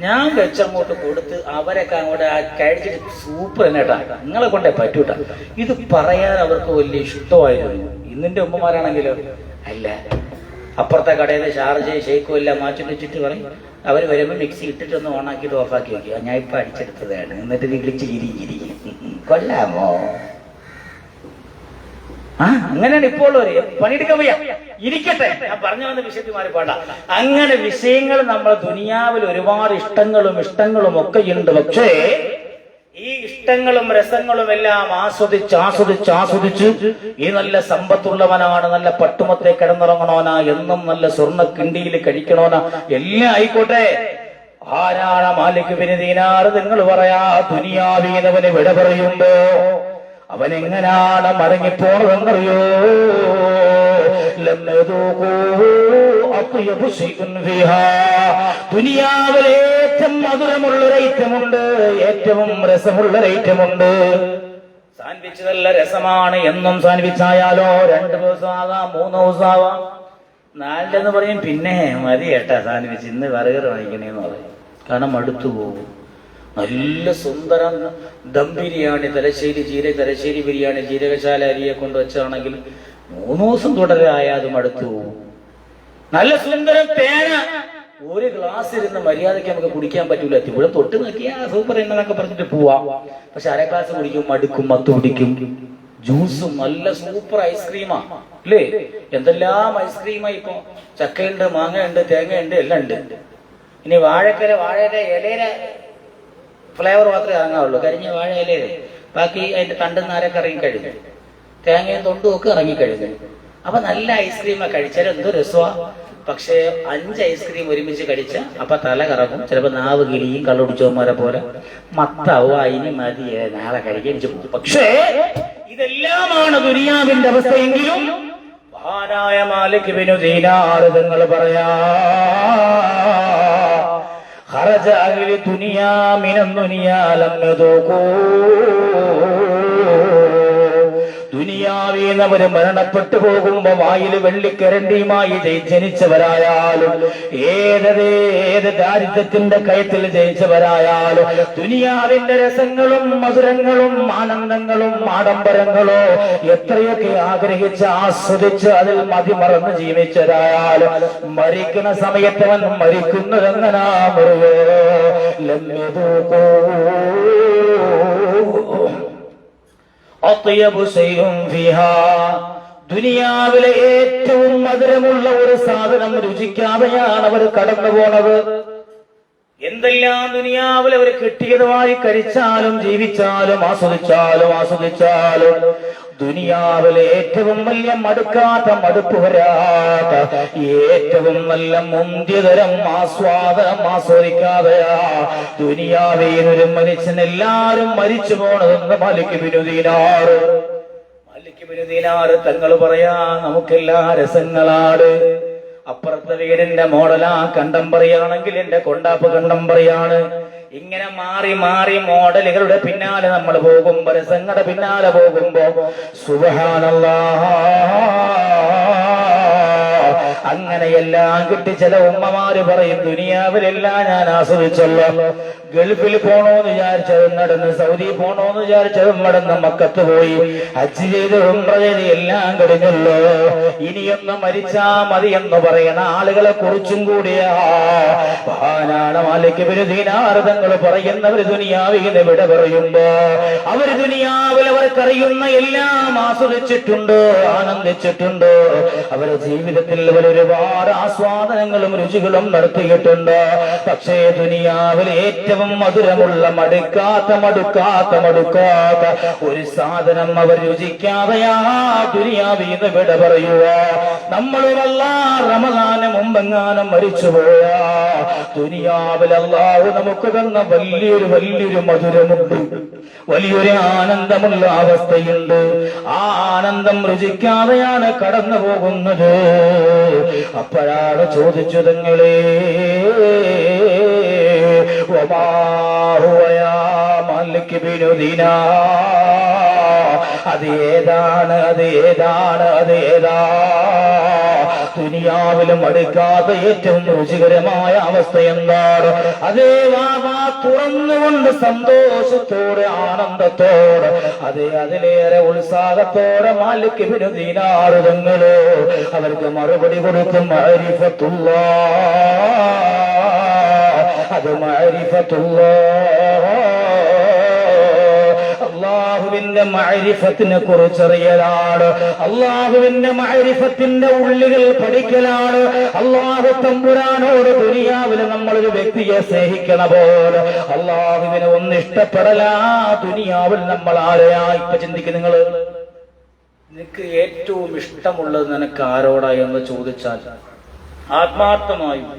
ഞാൻ വെച്ചങ്ങോട്ട് കൊടുത്ത് അവരൊക്കെ അങ്ങോട്ട് കഴിച്ചിട്ട് സൂപ്പർ തന്നെ കേട്ടാ, നിങ്ങളെ കൊണ്ടേ പറ്റൂട്ടാ. ഇത് പറയാൻ അവർക്ക് വലിയ ഇഷ്ടമായിരുന്നു. ഇന്നിന്റെ ഉമ്മമാരാണെങ്കിലോ അല്ല, അപ്പുറത്തെ കടയിൽ നിന്ന് ഷാർജ ഷെയ്ക്കും എല്ലാം മാറ്റി വെച്ചിട്ട് പറയും. അവർ വരുമ്പോൾ മിക്സി ഇട്ടിട്ടൊന്ന് ഓണാക്കിയിട്ട് ഓഫാക്കി വെക്കുക. ഞാൻ ഇപ്പൊ അടിച്ചെടുത്തതാണ്. എന്നിട്ട് വിളിച്ച് ഇരി കൊല്ലാമോ? അങ്ങനെയാണ് ഇപ്പോൾ ഉള്ളവര്. പണിയെടുക്കാൻ വയ്യ, ഇരിക്കട്ടെ. ഞാൻ പറഞ്ഞു വന്ന വിഷയത്തിൽ മാറി പാടാ. അങ്ങനെ വിഷയങ്ങൾ നമ്മൾ ദുനിയാവിൽ ഒരുപാട് ഇഷ്ടങ്ങളും ഒക്കെ ഉണ്ട്. പക്ഷേ ഈ ഇഷ്ടങ്ങളും രസങ്ങളും എല്ലാം ആസ്വദിച്ച് ഈ നല്ല സമ്പത്തുള്ളവനാണ്, നല്ല പട്ടുമത്തെ കിടന്നിറങ്ങണോനാ, എന്നും നല്ല സ്വർണ്ണ കിണ്ടിയിൽ കഴിക്കണോനാ, എല്ലാം ആയിക്കോട്ടെ. ആരാണ് മാലിക് ബിൻ ദീനാർ? നിങ്ങൾ പറയാ, ദുനിയാവീനവന് വിട പറയുമ്പോ അവനെങ്ങനാണ് മടങ്ങിപ്പോണതെന്നറിയോ? ദുനിയാവിൽ ഏറ്റവും മധുരമുള്ളൊരൈറ്റമുണ്ട്, ഏറ്റവും രസമുള്ളൊരൈറ്റമുണ്ട്. സാൻഡ്വിച്ച് നല്ല രസമാണ്. എന്നും സാൻഡ്വിച്ച് ആയാലോ 2 ദിവസം ആകാം, 3 ദിവസം ആവാം, 4 പറയും. പിന്നെ മതി ഏട്ടാ സാൻഡ്വിച്ച്, ഇന്ന് ബർഗർ വാങ്ങിക്കണേന്ന് പറയും. കാരണം മടുത്തു പോകും. നല്ല സുന്ദരം ദം ബിരിയാണി, തലശ്ശേരി ബിരിയാണി ജീരകശാല അരിയെ കൊണ്ട് വെച്ചാണെങ്കിൽ 3 ദിവസം തുടരായ അത് മടുത്തു പോകും. നല്ല സുന്ദരം തേന ഒരു ഗ്ലാസ് ഇരുന്ന് മര്യാദയ്ക്ക് നമുക്ക് കുടിക്കാൻ പറ്റൂല. ഇവിടെ തൊട്ട് നോക്കിയാ സൂപ്പർ എന്നൊക്കെ പറഞ്ഞിട്ട് പോവാം. പക്ഷെ 1/2 ഗ്ലാസ് കുടിക്കും, മടുക്കും, മത്ത് പിടിക്കും. ജ്യൂസും നല്ല സൂപ്പർ ഐസ്ക്രീമാ അല്ലേ? എന്തെല്ലാം ഐസ്ക്രീമാ ഇപ്പൊ. ചക്കയുണ്ട്, മാങ്ങയുണ്ട്, തേങ്ങയുണ്ട്, എല്ലാം ഉണ്ട്. ഇനി വാഴയുടെ ഇലയിലെ ഫ്ലേവർ മാത്രമേ ഇറങ്ങാവുള്ളൂ. കരിഞ്ഞ വാഴ ഇലയില് ബാക്കി അതിന്റെ തണ്ടും നാരൊക്കെ ഇറങ്ങിക്കഴിഞ്ഞു, തേങ്ങയും തൊണ്ടും ഒക്കെ ഇറങ്ങിക്കഴിഞ്ഞു. അപ്പൊ നല്ല ഐസ്ക്രീമൊക്കെ കഴിച്ചാൽ എന്തോ രസമാ. പക്ഷെ 5 ഐസ്ക്രീം ഒരുമിച്ച് കഴിച്ച അപ്പൊ തല കറങ്ങും, ചിലപ്പോ നാവ് കിളിയും, കള്ളുടിച്ചോന്മാരെ പോലെ മത്താവും. അതിന് മതി, നാളെ കഴിക്കാൻ പോകും. പക്ഷേ ഇതെല്ലാമാണ് ദുനിയാവിന്റെ അവസ്ഥയെങ്കിലും മഹാനായ മാലിക് ബിൻ ദീനാർ തങ്ങൾ പറയാ, ഖറജ അഹ്ലു ദുനിയാ മിനൻ ദുനിയാ ലം യദൂഖൂ. ദുനിയാവീന്നവര് മരണപ്പെട്ടു പോകുമ്പോ വായിൽ വെള്ളിക്കരണ്ടിയുമായി ജനിച്ചവരായാലും, ഏത് ദാരിദ്ര്യത്തിന്റെ കയത്തിൽ ജയിച്ചവരായാലും, ദുനിയാവിന്റെ രസങ്ങളും മധുരങ്ങളും ആനന്ദങ്ങളും ആഡംബരങ്ങളോ എത്രയൊക്കെ ആഗ്രഹിച്ച് ആസ്വദിച്ച് അതിൽ മതിമറന്ന് ജീവിച്ചവരായാലും, മരിക്കുന്ന സമയത്തവൻ മരിക്കുന്നതെങ്ങനാ മറിയോ? ദുനിയാവിലെ ഏറ്റവും മധുരമുള്ള ഒരു സാധനം രുചിക്കാതെയാണ് അവർ കടന്നു പോണത്. എന്തെല്ലാം ദുനിയാവിൽ അവർ കിട്ടിയതുമായി കഴിച്ചാലും ജീവിച്ചാലും ആസ്വദിച്ചാലും ദുനിയാവിലെ ഏറ്റവും വലിയ മടുക്കാത്ത, മടുപ്പ് വരാത്ത, ഏറ്റവും നല്ല മുന്തിയതരം ആസ്വാദനം ആസ്വദിക്കാതെയാ ദുനിയാവിൽ ഒരു മനുഷ്യൻ എല്ലാരും മരിച്ചു പോണതെന്ന് മാലിക് ബിൻ ദീനാർ തങ്ങൾ പറയാ. നമുക്കെല്ലാ രസങ്ങളാണ്. അപ്പുറത്തെ വീടിന്റെ മോഡലാ കണ്ടം പറയുകയാണെങ്കിൽ എന്റെ കൊണ്ടാപ്പ് കണ്ടം പറയാണ്. ഇങ്ങനെ മാറി മോഡലുകളുടെ പിന്നാലെ നമ്മൾ പോകുമ്പോ, രസങ്ങളുടെ പിന്നാലെ പോകുമ്പോ സുബ്ഹാനല്ലാഹ് അങ്ങനെയെല്ലാം കിട്ടി. ചില ഉമ്മമാര് പറയും, ദുനിയാവിലെല്ലാം ഞാൻ ആസ്വദിച്ചല്ലോ, ഗൾഫിൽ പോണോന്ന് വിചാരിച്ചതും നടന്ന്, സൗദി പോണോന്ന് വിചാരിച്ചതും നടന്ന്, മക്കത്ത് പോയി ഹജ്ജ് ചെയ്ത് ഉംറ ചെയ്ത് എല്ലാം കഴിഞ്ഞല്ലോ, ഇനിയൊന്ന് മരിച്ചാ മതി എന്ന് പറയണ ആളുകളെ കുറിച്ചും കൂടിയാ മഹാനാണ് മാലിക് ബിൻ ദീനാർ തങ്ങൾ പറയുന്നവർ ദുനിയാവിനെ വിട പറയുമ്പോ അവർ ദുനിയാവിൽ അവർക്കറിയുന്ന എല്ലാം ആസ്വദിച്ചിട്ടുണ്ട്, ആനന്ദിച്ചിട്ടുണ്ട്. അവരുടെ ജീവിതത്തിൽ അവർ ഒരുപാട് ആസ്വാദനങ്ങളും രുചികളും നടത്തിയിട്ടുണ്ട്. പക്ഷേ ദുനിയാവിൽ ഏറ്റവും മധുരമുള്ള മടുക്കാത്ത ഒരു സാധനം അവർ രുചിക്കാതെയാ ദുനിയാവിന്ന് വിട പറയുക. നമ്മളുമല്ല റമദാന് മുമ്പെങ്ങാനും മരിച്ചുപോയ ദുനിയാവിൽ അല്ലാഹു നമുക്ക് തന്ന വലിയൊരു മധുരമുണ്ട്, വലിയൊരു ആനന്ദമുള്ള അവസ്ഥയുണ്ട്. ആ ആനന്ദം രുചിക്കാതെയാണ് കടന്നു പോകുന്നത്. അപ്പോഴാണ് ചോദിച്ചു തങ്ങളെ, അത് ഏതാണ് ദുനിയാവിലും അടുക്കാത്ത ഏറ്റവും രുചികരമായ അവസ്ഥ എന്താണ്? അതേ വാ തുറന്നുകൊണ്ട് സന്തോഷത്തോടെ ആനന്ദത്തോടെ അതിലേറെ ഉത്സാഹത്തോടെ മാലിക് ഇബ്നു ദീനാർ തങ്ങള് അവർക്ക് മറുപടി കൊടുക്കും, അത് മഅരിഫത്തുല്ലാഹ്, അല്ലാഹുവിന്റെ മഅരിഫത്തിനെ കുറിച്ചറിയലാണ്, അല്ലാഹുവിന്റെ മഅരിഫത്തിന്റെ ഉള്ളുകൾ പഠിക്കലാണ്. അല്ലാഹു തമ്പുരാനോട് ദുനിയാവിൽ നമ്മളൊരു വ്യക്തിയെ സ്നേഹിക്കണ പോലെ അല്ലാഹുവിനെ ഒന്ന് ഇഷ്ടപ്പെടലാ ദുനിയാവിൽ നമ്മൾ ആരെയാ ഇപ്പൊ ചിന്തിക്കും. നിനക്ക് ഏറ്റവും ഇഷ്ടമുള്ളത് നിനക്ക് ആരോടാ എന്ന് ചോദിച്ചാൽ ആത്മാർത്ഥമായും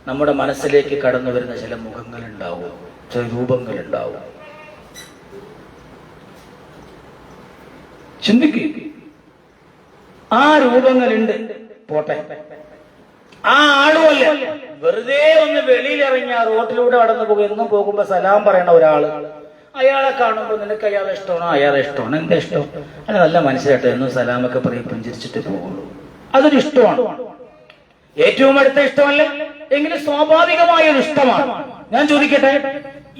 നമ്മുടെ മനസ്സിലേക്ക് കടന്നു വരുന്ന ചില മുഖങ്ങളുണ്ടാവും, ചില രൂപങ്ങളുണ്ടാവും. ചിന്തിക്കുക, ആ രൂപങ്ങളുണ്ട്, പോട്ടെ. ആ ആളുമല്ല, വെറുതെ ഒന്ന് വെളിയിലിറങ്ങി ആ റോട്ടിലൂടെ കടന്നു പോകും. എന്നും പോകുമ്പോ സലാം പറയണ ഒരാള്, അയാളെ കാണുമ്പോൾ നിനക്ക് അയാളെ ഇഷ്ടമാണോ? അയാളെ ഇഷ്ടമാണ്. എന്താ ഇഷ്ടം? അല്ല, നല്ല മനസ്സിലായിട്ട് എന്നും സലാമൊക്കെ പറയും, പുഞ്ചിരിച്ചിട്ട് പോകുള്ളൂ. അതൊരു ഇഷ്ടമാണ്. ഏറ്റവും അടുത്ത ഇഷ്ടമല്ല എങ്കിലും സ്വാഭാവികമായ ഒരു ഇഷ്ടമാണ്. ഞാൻ ചോദിക്കട്ടെ,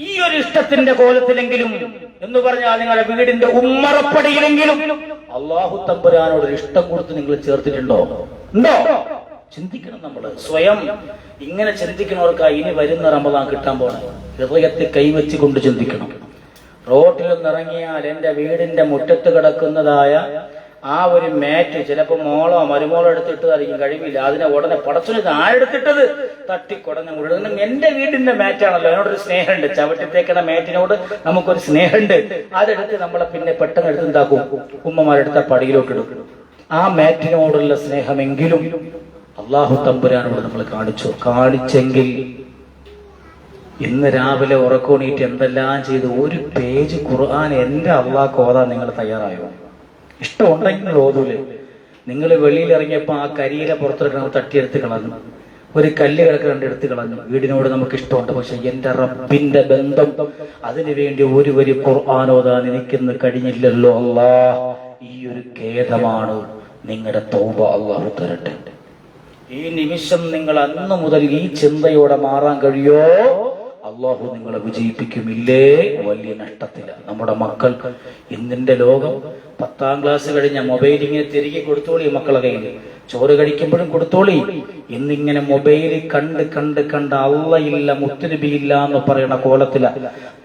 ഈ ഒരു ഇഷ്ടത്തിന്റെ കോലത്തിലെങ്കിലും എന്ന് പറഞ്ഞാൽ നിങ്ങളുടെ വീടിന്റെ ഉമ്മറപ്പടിയിലെങ്കിലും അല്ലാഹു തമ്പുരാനോട് ഒരു ഇഷ്ടം കൊടുത്ത് നിങ്ങൾ ചേർത്തിട്ടുണ്ടോ? ഉണ്ടോ? ചിന്തിക്കണം. നമ്മള് സ്വയം ഇങ്ങനെ ചിന്തിക്കുന്നവർക്ക് ഇനി വരുന്ന റമദാൻ കിട്ടാൻ പോണേ. ഹൃദയത്തിൽ കൈവച്ചുകൊണ്ട് ചിന്തിക്കണം. റോട്ടിലൊന്നിറങ്ങിയാൽ എന്റെ വീടിന്റെ മുറ്റത്ത് കിടക്കുന്നതായ ആ ഒരു മാറ്റ് ചിലപ്പോ മോളോ മരുമോളോ എടുത്തിട്ടതായിരിക്കും, കഴിവില്ല. അതിനെ ഉടനെ പടച്ചുന് ആരെടുത്തിട്ടത് തട്ടിക്കൊടഞ്ഞ മുഴുവൻ എന്റെ വീടിന്റെ മാറ്റാണല്ലോ, അതിനോടൊരു സ്നേഹമുണ്ട്. ചവിട്ടിത്തേക്കണ മാറ്റിനോട് നമുക്കൊരു സ്നേഹമുണ്ട്. അതെടുത്ത് നമ്മളെ പിന്നെ പെട്ടെന്ന് എടുത്ത് എന്താക്കും, ഉമ്മമാരെടുത്ത പടിയിലോട്ട് എടുക്കും. ആ മാറ്റിനോടുള്ള സ്നേഹമെങ്കിലും അല്ലാഹു തമ്പുരാനോട് നമ്മൾ കാണിച്ചെങ്കിൽ ഇന്ന് രാവിലെ ഉറക്കോണീറ്റ് എന്തെല്ലാം ചെയ്ത് ഒരു പേജ് ഖുർആൻ എന്റെ അള്ളാഹ് ഓതാൻ നിങ്ങൾ തയ്യാറായോ? ഇഷ്ടമുണ്ടെങ്കിൽ ഓതൂലേ? നിങ്ങൾ വെളിയിൽ ഇറങ്ങിയപ്പോ ആ കരിയില പുറത്തെടുക്കണം, തട്ടിയെടുത്ത് കളഞ്ഞു. ഒരു കല്ല് കിടക്കണ്ട് എടുത്ത് കളഞ്ഞു. വീടിനോട് നമുക്ക് ഇഷ്ടമുണ്ട്, പക്ഷെ എന്റെ റബ്ബിന്റെ ബന്ധം അതിനു വേണ്ടി ഒരു വരി ഖുർആൻ ഓതാൻ എനിക്കിന്ന് കഴിഞ്ഞില്ലല്ലോ അല്ലാ. ഈ ഒരു ഖേദമാണ്. നിങ്ങളുടെ തൗബ അല്ലാഹു തരട്ടെ. ഈ നിമിഷം നിങ്ങൾ അന്ന് മുതൽ ഈ ചിന്തയോടെ മാറാൻ കഴിയോ? അള്ളാഹു നിങ്ങളെ വിജയിപ്പിക്കുമില്ലേ? വലിയ നഷ്ടത്തില്ല. നമ്മുടെ മക്കൾ ഇന്നിന്റെ ലോകം 10ാം ക്ലാസ് കഴിഞ്ഞ മൊബൈലിങ്ങനെ തിരികെ കൊടുത്തോളി. മക്കളെ കയ്യിൽ ചോറ് കഴിക്കുമ്പോഴും കൊടുത്തോളി. ഇന്നിങ്ങനെ മൊബൈലിൽ കണ്ട് അള്ളയില്ല മുത്തുനബിയില്ല എന്ന് പറയുന്ന കോലത്തില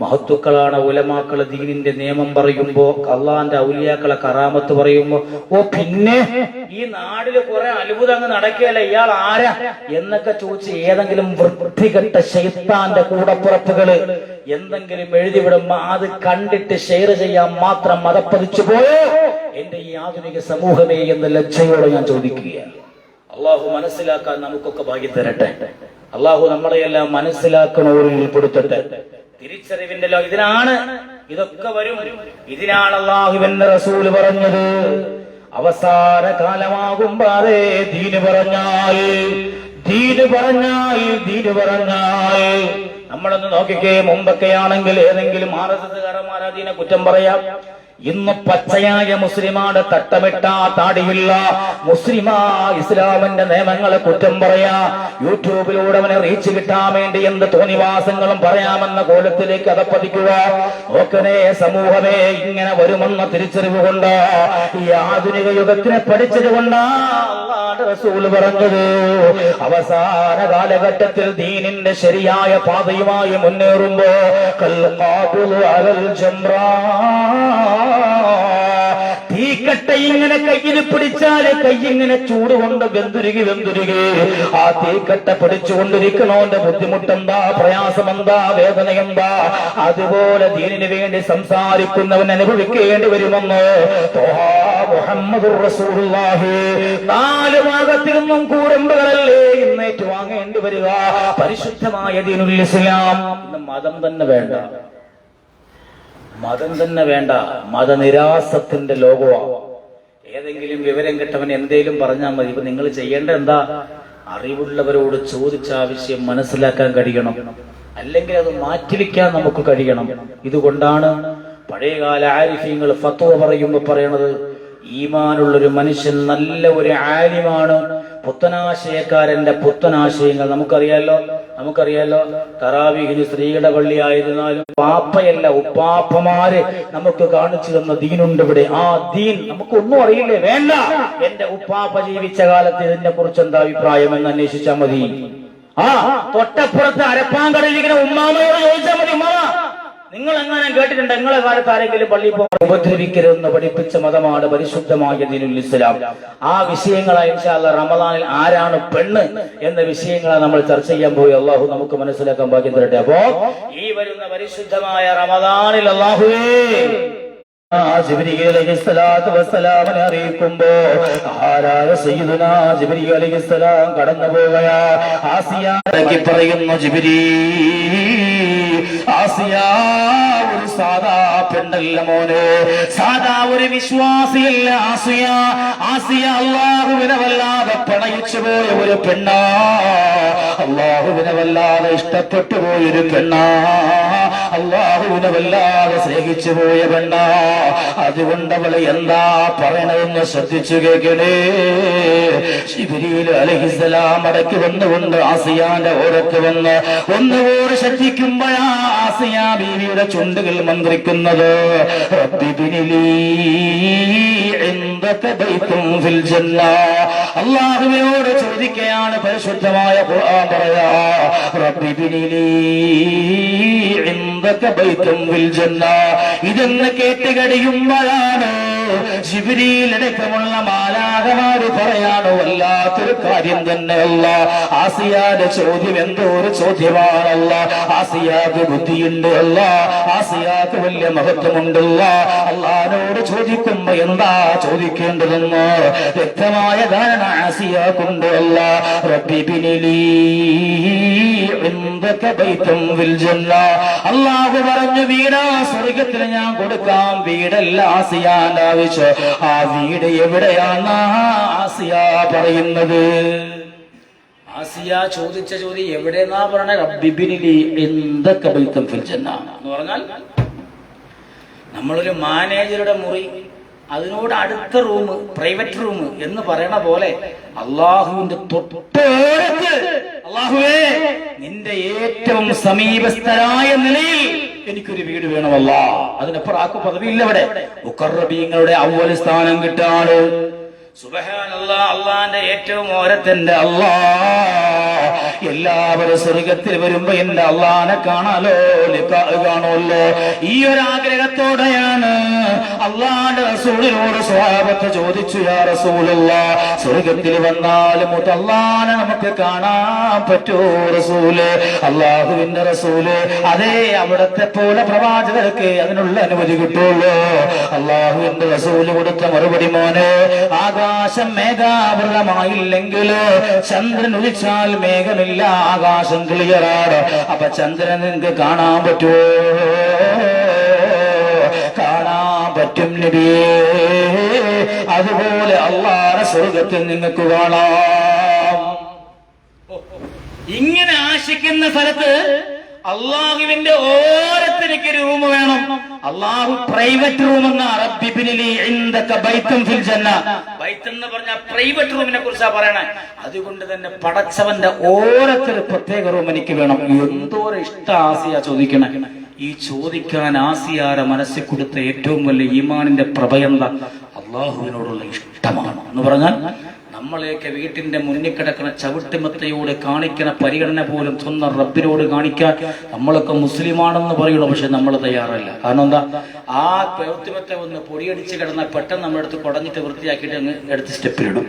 മഹത്തുക്കളാണ് ഉലമാക്കള് ദീനിന്റെ നിയമം പറയുമ്പോ, അള്ളാന്റെ ഔലിയാക്കളെ കറാമത്ത് പറയുമ്പോ, ഓ പിന്നെ ഈ നാടില് കുറെ അത്ഭുതങ്ങൾ നടക്കുകയല്ല, ഇയാൾ ആരാ എന്നൊക്കെ ചോദിച്ച് ഏതെങ്കിലും വൃത്തികെട്ട ശൈത്താന്റെ കൂടപ്പുറപ്പുകള് എന്തെങ്കിലും എഴുതിവിടുമ്പോ അത് കണ്ടിട്ട് ഷെയർ ചെയ്യാൻ മാത്രം മതപ്പതിച്ചു പോയോ എന്റെ ഈ ആധുനിക സമൂഹമേ എന്ന് ലജ്ജയോടെ ഞാൻ ചോദിക്കുകയാണ്. അള്ളാഹു മനസ്സിലാക്കാൻ നമുക്കൊക്കെ ഭാഗ്യം തരട്ടെ. അള്ളാഹു നമ്മളെയെല്ലാം മനസ്സിലാക്കണവരിൽ ഉൾപ്പെടുത്തട്ടെ. തിരിച്ചറിവിന്റെ ഇതൊക്കെ വരും. ഇതിനാണ് അള്ളാഹുവിന്റെ റസൂല് പറഞ്ഞത്, അവസാന കാലമാകുമ്പോ അതേ ദീന് പറഞ്ഞാൽ നമ്മളൊന്ന് നോക്കിക്കേ. മുമ്പൊക്കെയാണെങ്കിൽ ഏതെങ്കിലും RSSകാരന്മാർ അതിനെ കുറ്റം പറയാം. ഇന്ന് പച്ചയായ മുസ്ലിമാണ്, തട്ടമിട്ട താടിയുള്ള മുസ്ലിമാ ഇസ്ലാമിന്റെ നിയമങ്ങളെ കുറ്റം പറയാ. യൂട്യൂബിലൂടെ അവനെ റീച്ച് കിട്ടാൻ വേണ്ടി എന്ത് തോന്നിവാസങ്ങളും പറയാമെന്ന കോലത്തിലേക്ക് അതപ്പതിക്കുക. നോക്കണേ സമൂഹമേ, ഇങ്ങനെ വരുമെന്ന തിരിച്ചറിവ് കൊണ്ട് ഈ ആധുനിക യുഗത്തിനെ പഠിച്ചത് കൊണ്ടാ അല്ലാഹുവിന്റെ റസൂൽ പറഞ്ഞത്, അവസാന കാലഘട്ടത്തിൽ ദീനിന്റെ ശരിയായ പാതയുമായി മുന്നേറുമ്പോ തീക്കനൽ തീക്കട്ട ഇങ്ങനെ കയ്യിൽ പിടിച്ചാല് കൈ ഇങ്ങനെ ചൂടുകൊണ്ട് വെന്തുരുകി ആ തീക്കട്ട പിടിച്ചുകൊണ്ടിരിക്കണോന്റെ ബുദ്ധിമുട്ടെന്താ, പ്രയാസമെന്താ, വേദനയെന്താ? അതുപോലെ ദീനിനു വേണ്ടി സംസാരിക്കുന്നവൻ അനുഭവിക്കേണ്ടി വരുമെന്ന് മുഹമ്മദുർ റസൂലുള്ളാഹി. 4 ഭാഗത്തിൽ നിന്നും കൂരമ്പുകളല്ലേ ഇന്നേറ്റ് വാങ്ങേണ്ടി വരിക. പരിശുദ്ധമായ ദീനുൽ ഇസ്ലാം. ഇന്ന് മതം തന്നെ വേണ്ട, മതം തന്നെ വേണ്ട, മതനിരാസത്തിന്റെ ലോകമാണ്. ഏതെങ്കിലും വിവരം കിട്ടവൻ എന്തേലും പറഞ്ഞാൽ മതി. ഇപ്പൊ നിങ്ങൾ ചെയ്യേണ്ട എന്താ? അറിവുള്ളവരോട് ചോദിച്ച ആവശ്യം മനസ്സിലാക്കാൻ കഴിയണം, അല്ലെങ്കിൽ അത് മാറ്റിവെക്കാൻ നമുക്ക് കഴിയണം. ഇതുകൊണ്ടാണ് പഴയകാല ആരിഫീങ്ങൾ ഫത്വ പറയുമ്പോ പറയണത്, ഈമാനുള്ളൊരു മനുഷ്യൻ നല്ല ഒരു ആലിമാണ്, പുത്തനാശയക്കാരന്റെ പുത്തനാശയങ്ങൾ. നമുക്കറിയാലോ തറാവീഹിന് സ്ത്രീകളുടെ പള്ളി ആയിരുന്നാലും പാപ്പയല്ല ഉപ്പാപ്പമാര് നമുക്ക് കാണിച്ചു തന്ന ദീനുണ്ട് ഇവിടെ. ആ ദീൻ നമുക്കൊന്നും അറിയില്ലേ, വേണ്ട. എന്റെ ഉപ്പാപ്പ ജീവിച്ച കാലത്ത് ഇതിനെ കുറിച്ച് എന്താ അഭിപ്രായം എന്ന് അന്വേഷിച്ചാൽ മതി. തൊട്ടപ്പുറത്ത് അരപ്പാങ്കടലിരിക്കുന്ന ഉമ്മാമയോട് ചോദിച്ചാൽ മതി. ഉമ്മാമ, നിങ്ങൾ എങ്ങനെ കേട്ടിട്ടുണ്ട്, നിങ്ങളെ കാലത്ത് ആരെങ്കിലും പള്ളിയിൽ പോകാൻ ഉപദ്രവിക്കരുതെന്ന് പഠിപ്പിച്ച മതമാണ് പരിശുദ്ധമായ ദീനുൽ ഇസ്ലാം. ആ വിഷയങ്ങളായി ഇൻഷാ അല്ലാഹ് റമദാനിൽ ആരാണ് പെണ്ണ് എന്ന വിഷയങ്ങളാണ് നമ്മൾ ചർച്ച ചെയ്യാൻ പോയി. അള്ളാഹു നമുക്ക് മനസ്സിലാക്കാൻ ഭാഗ്യം തരട്ടെ. അപ്പോ ഈ വരുന്ന പരിശുദ്ധമായ റമദാനിൽ അള്ളാഹുവേ ജിബ്രീൽ അലൈഹിസ്സലാത്തു വസ്സലാമിനെ അറിയിക്കുമ്പോ ആരായ സയ്യിദുനാ ജിബ്രീൽ അലൈഹിസ്സലാം കടന്നു പോവുകയാ. ആസിയാക്കി പറയുന്നു, ആസിയ ഒരു സാധാ പെണ്ണല്ല മോനെ, സാധാ ഒരു വിശ്വാസിയല്ല ആസിയ അള്ളാഹുവിനെ വല്ലാതെ പ്രണയിച്ചു പോയ ഒരു പെണ്ണാ, അള്ളാഹുവിനെ വല്ലാതെ ഇഷ്ടപ്പെട്ടു പോയൊരു പെണ്ണാ, അള്ളാഹുവിനെ വല്ലാതെ സ്നേഹിച്ചു പോയ പെണ്ണാ. അതുകൊണ്ട് അവള് എന്താ പറയണതെന്ന് ശ്രദ്ധിച്ചു കേൾക്കണേ. ജിബ്രീൽ അലൈഹിസ്സലാം മടക്കി വന്നുകൊണ്ട് ആസിയാന്റെ ഓരത്ത് വന്ന് ഒന്നുകൂടെ ശ്രദ്ധിക്കുമ്പോഴാ ആസിയ ബീവിയുടെ ചുണ്ടുകൾ മന്ത്രിക്കുന്നത്. റബ്ബി ബിനിലീ ഇൻദക ബൈതുൻ ഫിൽ ജന്ന. അല്ലാഹുവിനോട് ചോദിക്കുകയാണ്, പരിശുദ്ധമായ ഖുർആൻ പറയാ, റബ്ബി ബിനിലീ ഇൻദക ബൈതുൻ ഫിൽ ജന്ന. ഇതെന്ന് കേട്ട് കഴിയുമ്പോഴാണ് ജിബ്രീൽ അടക്കമുള്ള മാലാഖമാര് പറയാണോ, വല്ലാത്തൊരു കാര്യം തന്നെ അല്ല. ആസിയാന്റെ ചോദ്യം എന്തോ ഒരു ചോദ്യമാണല്ല. ആസിയാക്ക് ബുദ്ധിയുണ്ട് അല്ല, ആസിയാക്ക് വലിയ മഹത്വമുണ്ടല്ല. അള്ളാഹിനോട് ചോദിക്കുമ്പോ എന്താ ചോദിക്കേണ്ടതെന്ന് വ്യക്തമായ ധാരണ ആസിയാക്കുണ്ട് അല്ല. റബ്ബി ബിനിലീ ഇൻദക ബൈതുൻ ഫിൽ ജന്ന. അള്ളാഹു പറഞ്ഞു, വീടാ സ്വർഗത്തിൽ ഞാൻ കൊടുക്കാം. വീടല്ല ആസിയാന്റെ ആവശ്യം. ആ വീട് എവിടെയാണ് ആസിയ പറയുന്നത്? ആസിയ ചോദിച്ച ചോദ്യം എവിടെയെന്നാ പറയണേ? റബ്ബി ബിനിലീ ഇൻദക ബൈതുൻ ഫിൽ ജന്ന എന്ന് പറഞ്ഞാൽ നമ്മളൊരു മാനേജറുടെ മുറി, അതിനോട് അടുത്ത റൂം, പ്രൈവറ്റ് റൂം എന്ന് പറയണ പോലെ അള്ളാഹുവിന്റെ തൊട്ടടുത്ത്, അള്ളാഹുവേ നിന്റെ ഏറ്റവും സമീപസ്ഥരായ നിലയിൽ എനിക്കൊരു വീട് വേണമല്ല. അതിനപ്പുറം ആക്കും പദവിയില്ല. ഇവിടെ മുഖറബീങ്ങളുടെ അവ്വൽ സ്ഥാനം കിട്ടാണ്. സുബ്ഹാനല്ലാഹ്, അള്ളാന്റെ ഏറ്റവും ഓരത്തിന്റെ അല്ലാ. എല്ലാവരും സ്വർഗത്തിൽ വരുമ്പോ എന്റെ അള്ളാനെ കാണാലോ, കാണുമല്ലോ. ഈ ഒരു ആഗ്രഹത്തോടെയാണ് അള്ളാന്റെ റസൂലിനോട് സ്വഹാബത്ത് ചോദിച്ചു, യാ റസൂലല്ലാഹ്, സ്വർഗത്തിൽ വന്നാലും അള്ളാനെ നമുക്ക് കാണാൻ പറ്റുമോ റസൂല്? അള്ളാഹുവിന്റെ റസൂല്, അതേ അവിടത്തെ പോലെ പ്രവാചകർക്ക് അതിനുള്ള അനുമതി കിട്ടുള്ളൂ. അള്ളാഹുവിന്റെ റസൂല് കൊടുത്ത മറുപടി, മോനെ, ആകാശം മേഘാവൃതമായില്ലെങ്കിലോ ചന്ദ്രൻ ഉദിച്ചാൽ മേഘമില്ല, ആകാശം ക്ലിയറാണ്. അപ്പൊ ചന്ദ്രൻ നിങ്ങൾക്ക് കാണാൻ പറ്റുമോ? കാണാൻ പറ്റും നബിയേ. അതുപോലെ അല്ലാഹുവിന്റെ സ്വർഗത്തിൽ നിങ്ങൾക്ക് കാണാം. ഇങ്ങനെ ആശിക്കുന്ന സ്ഥലത്ത് അള്ളാഹുവിന്റെ ഓരത്തിലേക്ക് റൂം വേണം. അള്ളാഹു പ്രൈവറ്റ് റൂം എന്ന റബ്ബി ബിനിലീ ഇൻദക ബൈതുൻ ഫിൽ ജന്ന. ബൈത്ത് എന്ന് പറഞ്ഞാൽ പ്രൈവറ്റ് റൂമിനെ കുറിച്ചാ പറയണേ. അതുകൊണ്ട് തന്നെ പടച്ചവന്റെ ഓരത്തിൽ പ്രത്യേക റൂം എനിക്ക് വേണം. എന്തോരം ഇഷ്ട ആസിയ ചോദിക്കണേ. ഈ ചോദിക്കാൻ ആസിയാരെ മനസ്സിൽ കൊടുത്ത ഏറ്റവും വലിയ ഈമാനിന്റെ പ്രഭയന്ത അള്ളാഹുവിനോടുള്ള ഇഷ്ടമാണ് എന്ന് പറഞ്ഞാൽ നമ്മളെയൊക്കെ വീട്ടിന്റെ മുന്നിൽ കിടക്കുന്ന ചവിട്ടുമെത്തയോട് കാണിക്കണ പരിഗണന പോലും സ്വന്തം റബ്ബിനോട് കാണിക്കാൻ നമ്മളൊക്കെ മുസ്ലിമാണെന്ന് പറയുള്ളൂ. പക്ഷെ നമ്മൾ തയ്യാറല്ല. കാരണം എന്താ? ആ ചവിട്ടുമെത്ത ഒന്ന് പൊടിയടിച്ച് കിടന്നാൽ പെട്ടെന്ന് നമ്മളെടുത്ത് കുടഞ്ഞിട്ട് വൃത്തിയാക്കിയിട്ട് അങ്ങ് എടുത്ത് സ്റ്റെപ്പിലിടും,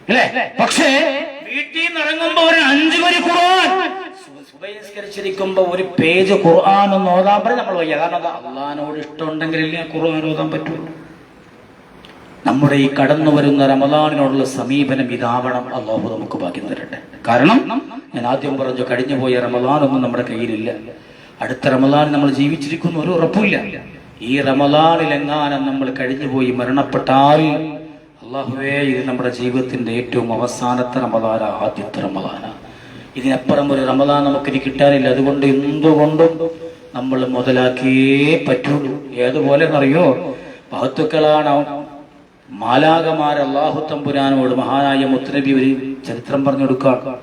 അല്ലേ? പക്ഷേ വീട്ടിൽ നിന്ന് ഇറങ്ങുമ്പോ ഒരു 5 വരി ഖുർആൻ, സുബഹിസ്കരിച്ചിരിക്കുമ്പോ ഒരു പേജ് ഖുർആൻ ഒന്ന് ഓതാൻ പറഞ്ഞ് നമ്മൾ വയ്യ. കാരണം എന്താ? അള്ളാഹിനോട് ഇഷ്ടമുണ്ടെങ്കിലല്ലേ ഖുർആൻ ഓതാൻ പറ്റുള്ളൂ. നമ്മുടെ ഈ കടന്നു വരുന്ന റമദാനിനോടുള്ള സമീപനം ഇതാവണം. അല്ലാഹു നമുക്ക് ഭാഗ്യം തരട്ടെ. കാരണം ഞാൻ ആദ്യം പറഞ്ഞു, കഴിഞ്ഞുപോയ റമദാനൊന്നും നമ്മുടെ കയ്യിലില്ല. അടുത്ത റമദാൻ നമ്മൾ ജീവിച്ചിരിക്കുന്ന ഒരു ഉറപ്പില്ല. ഈ റമദാനിലെങ്ങാനും നമ്മൾ കഴിഞ്ഞുപോയി മരണപ്പെട്ടാൽ അല്ലാഹുവേ, ഇത് നമ്മുടെ ജീവിതത്തിന്റെ ഏറ്റവും അവസാനത്തെ റമദാന, ആദ്യത്തെ റമദാന. ഇതിനപ്പുറം ഒരു റമദാൻ നമുക്കിനി കിട്ടാനില്ല. അതുകൊണ്ട് എന്തുകൊണ്ടും നമ്മൾ മുതലാക്കിയേ പറ്റുള്ളൂ. ഏതുപോലെ എന്നറിയോ? മഹത്തുക്കളാണ് മാലാകമാർ അല്ലാഹു തമ്പുരാനോട് മഹാനായ മുത്തുനബി ഒരു ചരിത്രം പറഞ്ഞു കൊടുക്കുക.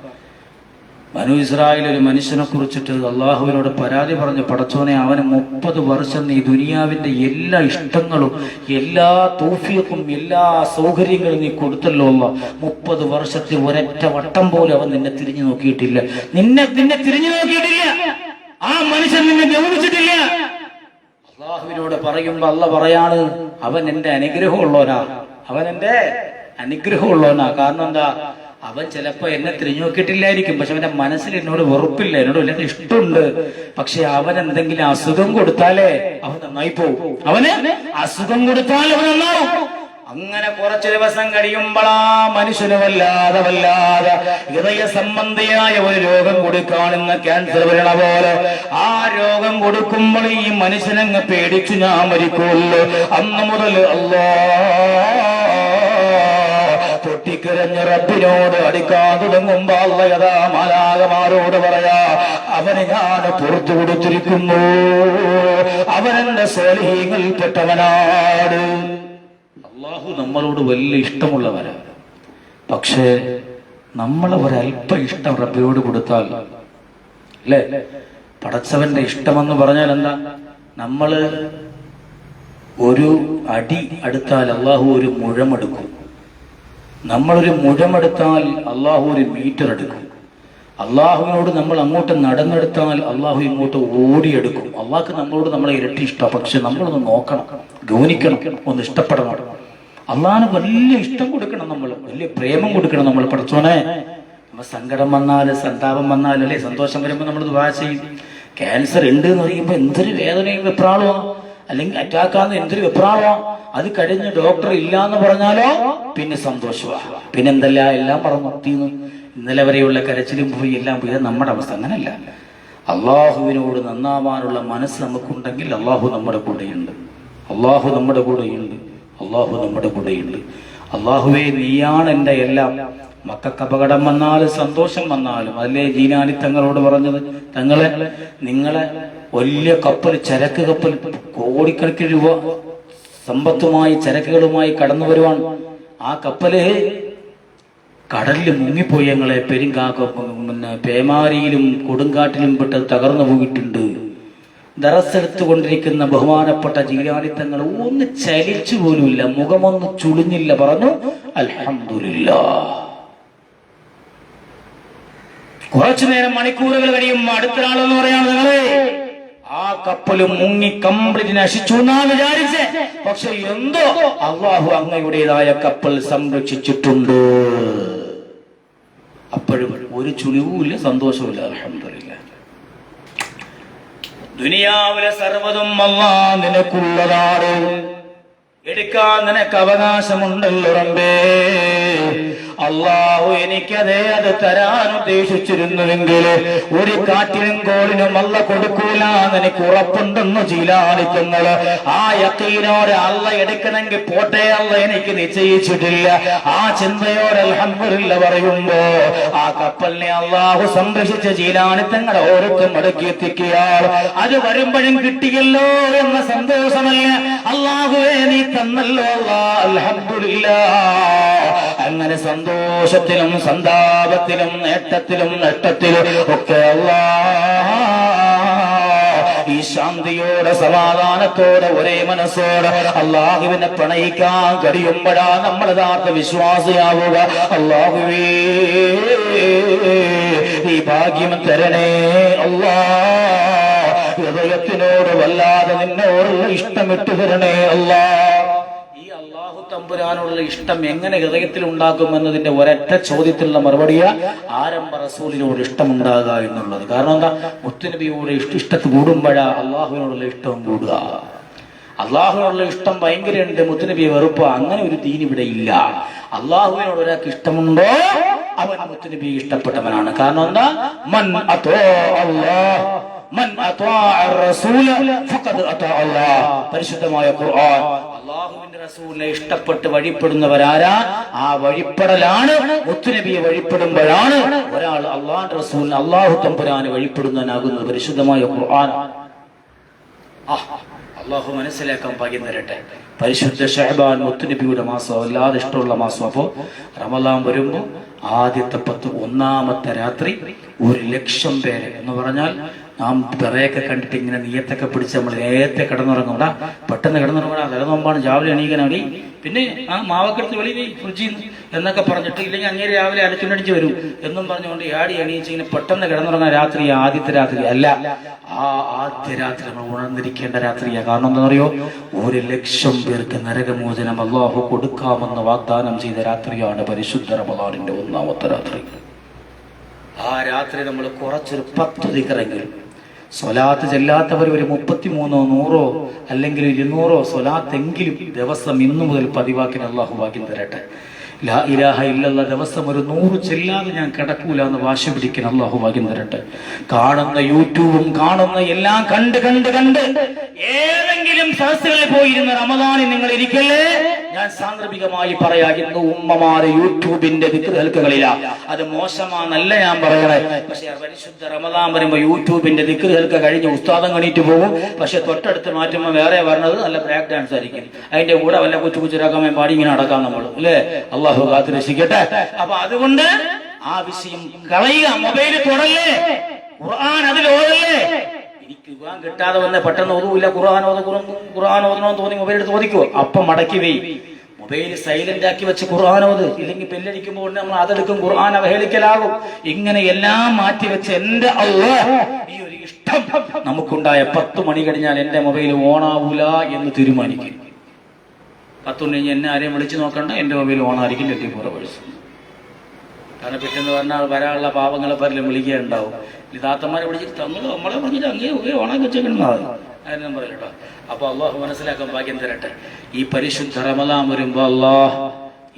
ബനൂ ഇസ്രായേൽ ഒരു മനുഷ്യനെ കുറിച്ചിട്ട് അള്ളാഹുവിനോട് പരാതി പറഞ്ഞു, പടച്ചോനെ, അവന് 30 വർഷം നീ ദുനിയാവിന്റെ എല്ലാ ഇഷ്ടങ്ങളും എല്ലാ തൗഫീഖും എല്ലാ സൗകര്യങ്ങളും നീ കൊടുത്തല്ലോ അല്ലാ. 30 വർഷത്തിൽ ഒരൊറ്റ വട്ടം പോലും അവൻ നിന്നെ തിരിഞ്ഞു നോക്കിയിട്ടില്ല. നിന്നെ തിരിഞ്ഞു നോക്കിയിട്ടില്ല. ആ മനുഷ്യൻ നിന്നെ ഗൗനിച്ചിട്ടില്ല. അള്ളാഹുവിനോട് പറയുമ്പോ അല്ല പറയാണ്, അവൻ എന്റെ അനുഗ്രഹമുള്ളവനാ, അവൻ എന്റെ അനുഗ്രഹമുള്ളവനാ. കാരണം എന്താ? അവൻ ചിലപ്പോ എന്നെ തിരിഞ്ഞു നോക്കിയിട്ടില്ലായിരിക്കും, പക്ഷെ അവന്റെ മനസ്സിൽ എന്നോട് വെറുപ്പില്ല, എന്നോട് വല്ല ഇഷ്ടമുണ്ട്. പക്ഷെ അവൻ എന്തെങ്കിലും അസുഖം കൊടുത്താലേ അവൻ നന്നായി പോകും. അവന് അസുഖം കൊടുത്താൽ അവൻ നന്നാവും. അങ്ങനെ കുറച്ചു ദിവസം കഴിയുമ്പോഴാ മനുഷ്യന് വല്ലാതെ ഹൃദയ സംബന്ധിയായ ഒരു രോഗം കൊടുക്കാണെന്ന് ക്യാൻസർ വരണ പോലെ ആ രോഗം കൊടുക്കുമ്പോൾ ഈ മനുഷ്യനങ്ങ് പേടിച്ചു ഞാൻ മരിക്കുമല്ലോ. അന്ന് മുതൽ പൊട്ടിക്കരഞ്ഞ റബ്ബിനോട് അടുക്കാൻ തുടങ്ങുമ്പോ അള്ളയതാ മാലാകമാരോട് പറയാ, അവനെ ഞാൻ പുറത്തു കൊടുത്തിരിക്കുന്നു, അവനെന്റെ സ്വാലിഹീങ്ങളിൽ പെട്ടവനാണ്. അള്ളാഹു നമ്മളോട് വലിയ ഇഷ്ടമുള്ളവരാണ്. പക്ഷേ നമ്മൾ ഒരല്പ ഇഷ്ടം റബ്ബിനോട് കൊടുത്താൽ, അല്ലേ? പടച്ചവന്റെ ഇഷ്ടമെന്ന് പറഞ്ഞാൽ എന്താ? നമ്മള് ഒരു അടി അടുത്താൽ അള്ളാഹു ഒരു മുഴമെടുക്കും. നമ്മളൊരു മുഴമെടുത്താൽ അള്ളാഹു ഒരു മീറ്റർ എടുക്കും. അള്ളാഹുവിനോട് നമ്മൾ അങ്ങോട്ട് നടന്നെടുത്താൽ അള്ളാഹു ഇങ്ങോട്ട് ഓടിയെടുക്കും. അള്ളാഹ്ക്ക് നമ്മളോട് നമ്മളെ ഇരട്ടി ഇഷ്ടം. പക്ഷെ നമ്മളൊന്ന് നോക്കണം, ഗൗനിക്കണം, ഒന്ന് ഇഷ്ടപ്പെടണം. അള്ളാഹിന് വലിയ ഇഷ്ടം കൊടുക്കണം, നമ്മൾ വലിയ പ്രേമം കൊടുക്കണം. നമ്മൾ പഠിച്ചോനെ, നമ്മൾ സങ്കടം വന്നാൽ, സന്താപം വന്നാൽ, അല്ലെ സന്തോഷം വരുമ്പോൾ നമ്മൾ ദുആ ചെയ്യും. ക്യാൻസർ ഉണ്ട് എന്ന് പറയുമ്പോൾ എന്തൊരു വേദനയും വെപ്രാളമാണ്, അല്ലെങ്കിൽ അറ്റാക്കാന്ന് എന്തൊരു വെപ്രാളമാണ്. അത് കഴിഞ്ഞ് ഡോക്ടർ ഇല്ല എന്ന് പറഞ്ഞാലോ പിന്നെ സന്തോഷമാണ്, പിന്നെ എന്തെല്ലാം എല്ലാം മറന്നു. ഇന്നലെ വരെയുള്ള കരച്ചിലും പോയി എല്ലാം പോയി. നമ്മുടെ അവസ്ഥ അങ്ങനല്ല. അള്ളാഹുവിനോട് നന്നാവാനുള്ള മനസ്സ് നമുക്കുണ്ടെങ്കിൽ അള്ളാഹു നമ്മുടെ കൂടെയുണ്ട്. അള്ളാഹു നമ്മുടെ കൂടെയുണ്ട്. അള്ളാഹു നമ്മുടെ കൂടെയുണ്ട്. അള്ളാഹുവേ, നീയാണ് എൻ്റെ എല്ലാം. മക്കൾക്ക് അപകടം വന്നാലും സന്തോഷം വന്നാലും, അതിലെ ജീനാനി തങ്ങളോട് പറഞ്ഞത്, നിങ്ങളെ വലിയ കപ്പൽ, ചരക്ക് കപ്പൽ, കോടിക്കണക്കിന് രൂപ സമ്പത്തുമായി ചരക്കുകളുമായി കടന്നു വരുവാൻ. ആ കപ്പല് കടലിൽ മുങ്ങിപ്പോയി. ഞങ്ങളെ പേമാരിയിലും കൊടുങ്കാറ്റിലും പെട്ട് തകർന്നു പോയിട്ടുണ്ട്. ദറസെടുത്തുകൊണ്ടിരിക്കുന്ന ബഹുമാനപ്പെട്ട ജീലാനിത്തങ്ങൾ ഒന്ന് ചലിച്ചു പോലുമില്ല, മുഖമൊന്ന് ചുളിഞ്ഞില്ല. പറഞ്ഞു അൽഹംദുലില്ലാഹ്. കുറച്ചു നേരം, മണിക്കൂറുകൾ കഴിയും അടുത്ത ആളെന്ന് പറയാണ്, നിങ്ങളെ ആ കപ്പലും മുങ്ങി കംപ്ലീറ്റ് നശിച്ചു എന്നാ വിചാരിച്ചേ. പക്ഷെ എന്തോ അള്ളാഹു അങ്ങയുടേതായ കപ്പൽ സംരക്ഷിച്ചിട്ടുണ്ട്. അപ്പോഴും ഒരു ചുളിവുമില്ല, സന്തോഷവുമില്ല. അൽഹംദുലില്ലാഹ്. ദുനിയാവിലെ സർവ്വതും അല്ലാഹ് നിനക്കുള്ളതാണ്. എടുക്കാൻ നിനക്ക് അവകാശമുണ്ടല്ലോ റബ്ബേ. അള്ളാഹു എനിക്കതേ അത് തരാൻ ഉദ്ദേശിച്ചിരുന്നുവെങ്കിൽ ഒരു കാറ്റിനും കോളിനും അല്ല കൊടുക്കൂല എനിക്ക് ഉറപ്പുണ്ടെന്ന് ജീലാനിക്കുന്നത്. ആ യഖീനോടെ അല്ല എടുക്കണമെങ്കിൽ പോട്ടെ, അല്ല എനിക്ക് നിശ്ചയിച്ചിട്ടില്ല. ആ ചിന്തയോടെ അൽഹംദുലില്ലാഹ് പറയുമ്പോ ആ കപ്പലിനെ അള്ളാഹു സംരക്ഷിച്ച ജീലാനിത്തങ്ങളെ ഓരോരുത്തരും മടക്കി എത്തിക്കുകയാൽ അത് വരുമ്പോഴും കിട്ടിയല്ലോ എന്ന സന്തോഷമല്ല, അള്ളാഹുവേ നീ തന്നല്ലോ അൽഹംദുലില്ലാഹ്. അങ്ങനെ സന്തോഷത്തിലും സന്താപത്തിലും നേട്ടത്തിലും നഷ്ടത്തിലും ഒക്കെ അല്ലാഹ് ഈ ശാന്തിയോടെ സമാധാനത്തോടെ ഒരേ മനസ്സോടെ അള്ളാഹുവിനെ പ്രണയിക്കാൻ കഴിയുമ്പോഴാ നമ്മൾ യഥാർത്ഥ വിശ്വാസിയാവുക. അള്ളാഹുവേ ഈ ഭാഗ്യം തരണേ അല്ലാഹ്. ഹൃദയത്തിനോട് വല്ലാതെ നിന്നോടുള്ള ഇഷ്ടമിട്ട് തരണേ അല്ലാഹ്. ഈ അള്ളാഹു തമ്പുരാനുള്ള ഇഷ്ടം എങ്ങനെ ഹൃദയത്തിൽ ഉണ്ടാകുമെന്നതിന്റെ ഒരൊറ്റ ചോദ്യത്തിലുള്ള മറുപടിയാ ആരംഭ റസൂലിനോട് ഇഷ്ടമുണ്ടാകുക എന്നുള്ളത്. കാരണം എന്താ? മുത്തുനബിയോട് ഇഷ്ടത്ത് കൂടുമ്പോഴാ അള്ളാഹുവിനോടുള്ള ഇഷ്ടം കൂടുക. അള്ളാഹുവിനോടുള്ള ഇഷ്ടം ഭയങ്കരമുണ്ട്, മുത്തുനബിയെ വെറുപ്പ്, അങ്ങനെ ഒരു ദീൻ ഇവിടെ ഇല്ല. അള്ളാഹുവിനോട് ഒരാൾക്ക് ഇഷ്ടമുണ്ടോ അവൻ മുത്തുനബിയെ ഇഷ്ടപ്പെട്ടവനാണ്. കാരണം എന്താ? മൻ അതാ അല്ലാഹ് മൻ അതാ റസൂല ഫഖദ് അതാ അല്ലാഹ്. പരിശുദ്ധമായ ഖുർആൻ അള്ളാഹുവിന്റെ റസൂലിനെ ഇഷ്ടപ്പെട്ട് വഴിപ്പെടുന്നവരാരാ? ആ വഴിപ്പെടലാണ് മുത്തുനബിയെ വഴിപ്പെടുമ്പോഴാണ് ഒരാൾ അള്ളാഹുവിന്റെ റസൂലിനെ അള്ളാഹു തമ്പുരാനെ വഴിപ്പെടുന്നവനാകുന്നത്. പരിശുദ്ധമായ ഖുർആൻ അള്ളാഹു മനസ്സിലാക്കാൻ ഭാഗ്യം തരട്ടെ. പരിശുദ്ധ ശഅബാൻ മുത്തുനബിയുടെ മാസം, വല്ലാതെ ഇഷ്ടമുള്ള മാസം. അപ്പോ റമളാൻ വരുമ്പോ ആദ്യത്തെ 10 ഒന്നാമത്തെ രാത്രി 1,00,000 പേര് എന്ന് പറഞ്ഞാൽ നാം പിറയൊക്കെ കണ്ടിട്ട് ഇങ്ങനെ നീയത്തൊക്കെ പിടിച്ച് നമ്മൾ നേരത്തെ കിടന്നുറങ്ങൂടാ, പെട്ടെന്ന് കിടന്നുറങ്ങൂടാ, കിടന്നുമ്പാണ് രാവിലെ എണീക്കാനടി, പിന്നെ ആ മാവക്കെടുത്ത് വെളിയിൽ ഫ്രിഡ്ജിൽ എന്നൊക്കെ പറഞ്ഞിട്ട്, ഇല്ലെങ്കിൽ അങ്ങേര് രാവിലെ അരച്ചുണ്ടടിച്ച് വരും എന്നും പറഞ്ഞുകൊണ്ട് ആടി എണീച്ച് ഇങ്ങനെ പെട്ടെന്ന് കിടന്നുറങ്ങാൻ രാത്രി ആദ്യത്തെ രാത്രി അല്ല, ആ ആദ്യ രാത്രി നമ്മൾ ഉണർന്നിരിക്കേണ്ട രാത്രിയാണ്. കാരണം എന്താ പറയുക? 1,00,000 പേർക്ക് നരകമോചനം അല്ലാഹു കൊടുക്കാമെന്ന് വാഗ്ദാനം ചെയ്ത രാത്രിയാണ് പരിശുദ്ധ റമളാനിന്റെ ഒന്നാമത്തെ രാത്രി. ആ രാത്രി നമ്മൾ കുറച്ചൊരു 10 ദിക്റെങ്കിലും സ്വലാത്ത് ചെല്ലാത്തവർ ഒരു 33 100 അല്ലെങ്കിൽ 200 സ്വലാത്തെങ്കിലും ദിവസം ഇന്നു മുതൽ പതിവാക്കിന് അല്ലാഹു ഭാഗ്യം തരട്ടെ. ലാ ഇലാഹ ഇല്ലല്ലാഹ് ദിവസം ഒരു 100 ചെല്ലാതെ ഞാൻ കിടക്കൂല എന്ന് വാശി പിടിക്കാൻ അല്ലാഹു ഭാഗ്യം തരട്ടെ. കാണുന്ന യൂട്യൂബും കാണുന്ന എല്ലാം കണ്ട് കണ്ട് കണ്ട് ഏതെങ്കിലും സദസ്സുകളിൽ പോയിരുന്ന റമളാനിൽ നിങ്ങൾ ഇരിക്കല്ലേ, ഞാൻ സാന്ദർഭികമായി പറയാ, ഇന്ന് ഉമ്മമാര് യൂട്യൂബിന്റെ ദിക്ർ ഹൽക്കകളില്ല. അത് മോശമാണെന്നല്ല ഞാൻ പറയണേ, പക്ഷെ പരിശുദ്ധ റമളാൻ വരുമ്പോ യൂട്യൂബിന്റെ ദിക്ർ ഹൽക്ക കഴിഞ്ഞ് ഉസ്താദം കണീറ്റ് പോകും. പക്ഷെ തൊട്ടടുത്ത് മാറ്റുമ്പോൾ വേറെ പറഞ്ഞത് നല്ല ബ്രേക്ക് ഡാൻസ് ആയിരിക്കും. അതിന്റെ കൂടെ വല്ല കൊച്ചു കൊച്ചുരാക്കമ്മയും പാടി ഇങ്ങനെ നടക്കാം നമ്മൾ, അല്ലേ? അള്ളാഹു കാത്ത് രക്ഷിക്കട്ടെ. അപ്പൊ അതുകൊണ്ട് ആ വിഷയം കളയുക. മൊബൈല് തുടങ്ങേ, ഖുർആൻ അതിൽ ഓതല്ലേ. എനിക്ക് ഖുർആൻ കിട്ടാതെ വന്ന് പെട്ടെന്ന് ഓതൂല്ല, ഖുർആൻ ഓതണമെന്ന് തോന്നി മൊബൈൽ എടുത്ത് ഓതിക്കോ, അപ്പം മടക്കി വെയ്. മൊബൈൽ സൈലന്റ് ആക്കി വെച്ച് ഖുർആൻ ഓത്, ഇല്ലെങ്കിൽ ബെല്ലടിക്കുമ്പോൾ നമ്മൾ അതെടുക്കും, ഖുർആൻ അവഹേളിക്കലാകും. ഇങ്ങനെ എല്ലാം മാറ്റി വെച്ച് എന്റെ അല്ലാഹ് ഈ ഒരു ഇഷ്ടം നമുക്കുണ്ടായ 10 മണി കഴിഞ്ഞാൽ എന്റെ മൊബൈൽ ഓണാവൂല എന്ന് തീരുമാനിക്കും. 10 മണി കഴിഞ്ഞ് എന്നെ ആരെയും വിളിച്ചു നോക്കണ്ട, എന്റെ മൊബൈൽ ഓണായിരിക്കും. 24 hours. കാരണം പിറ്റെന്ന് പറഞ്ഞാൽ വരാനുള്ള പാവങ്ങളെ പലരും വിളിക്കുകയുണ്ടാവും. ഇതാത്തന്മാരെ വിളിച്ചിട്ട് തങ്ങൾ നമ്മളെ പറഞ്ഞിട്ട് അങ്ങേ ഓണാക്കി വെച്ചേക്കണമെന്നാണ് ആരും പറയട്ടോ. അപ്പൊ അള്ളാഹു മനസ്സിലാക്കാൻ ഭാഗ്യം തരട്ടെ. ഈ പരിശുദ്ധ റമളാൻ വരുമ്പോ അള്ളാഹ്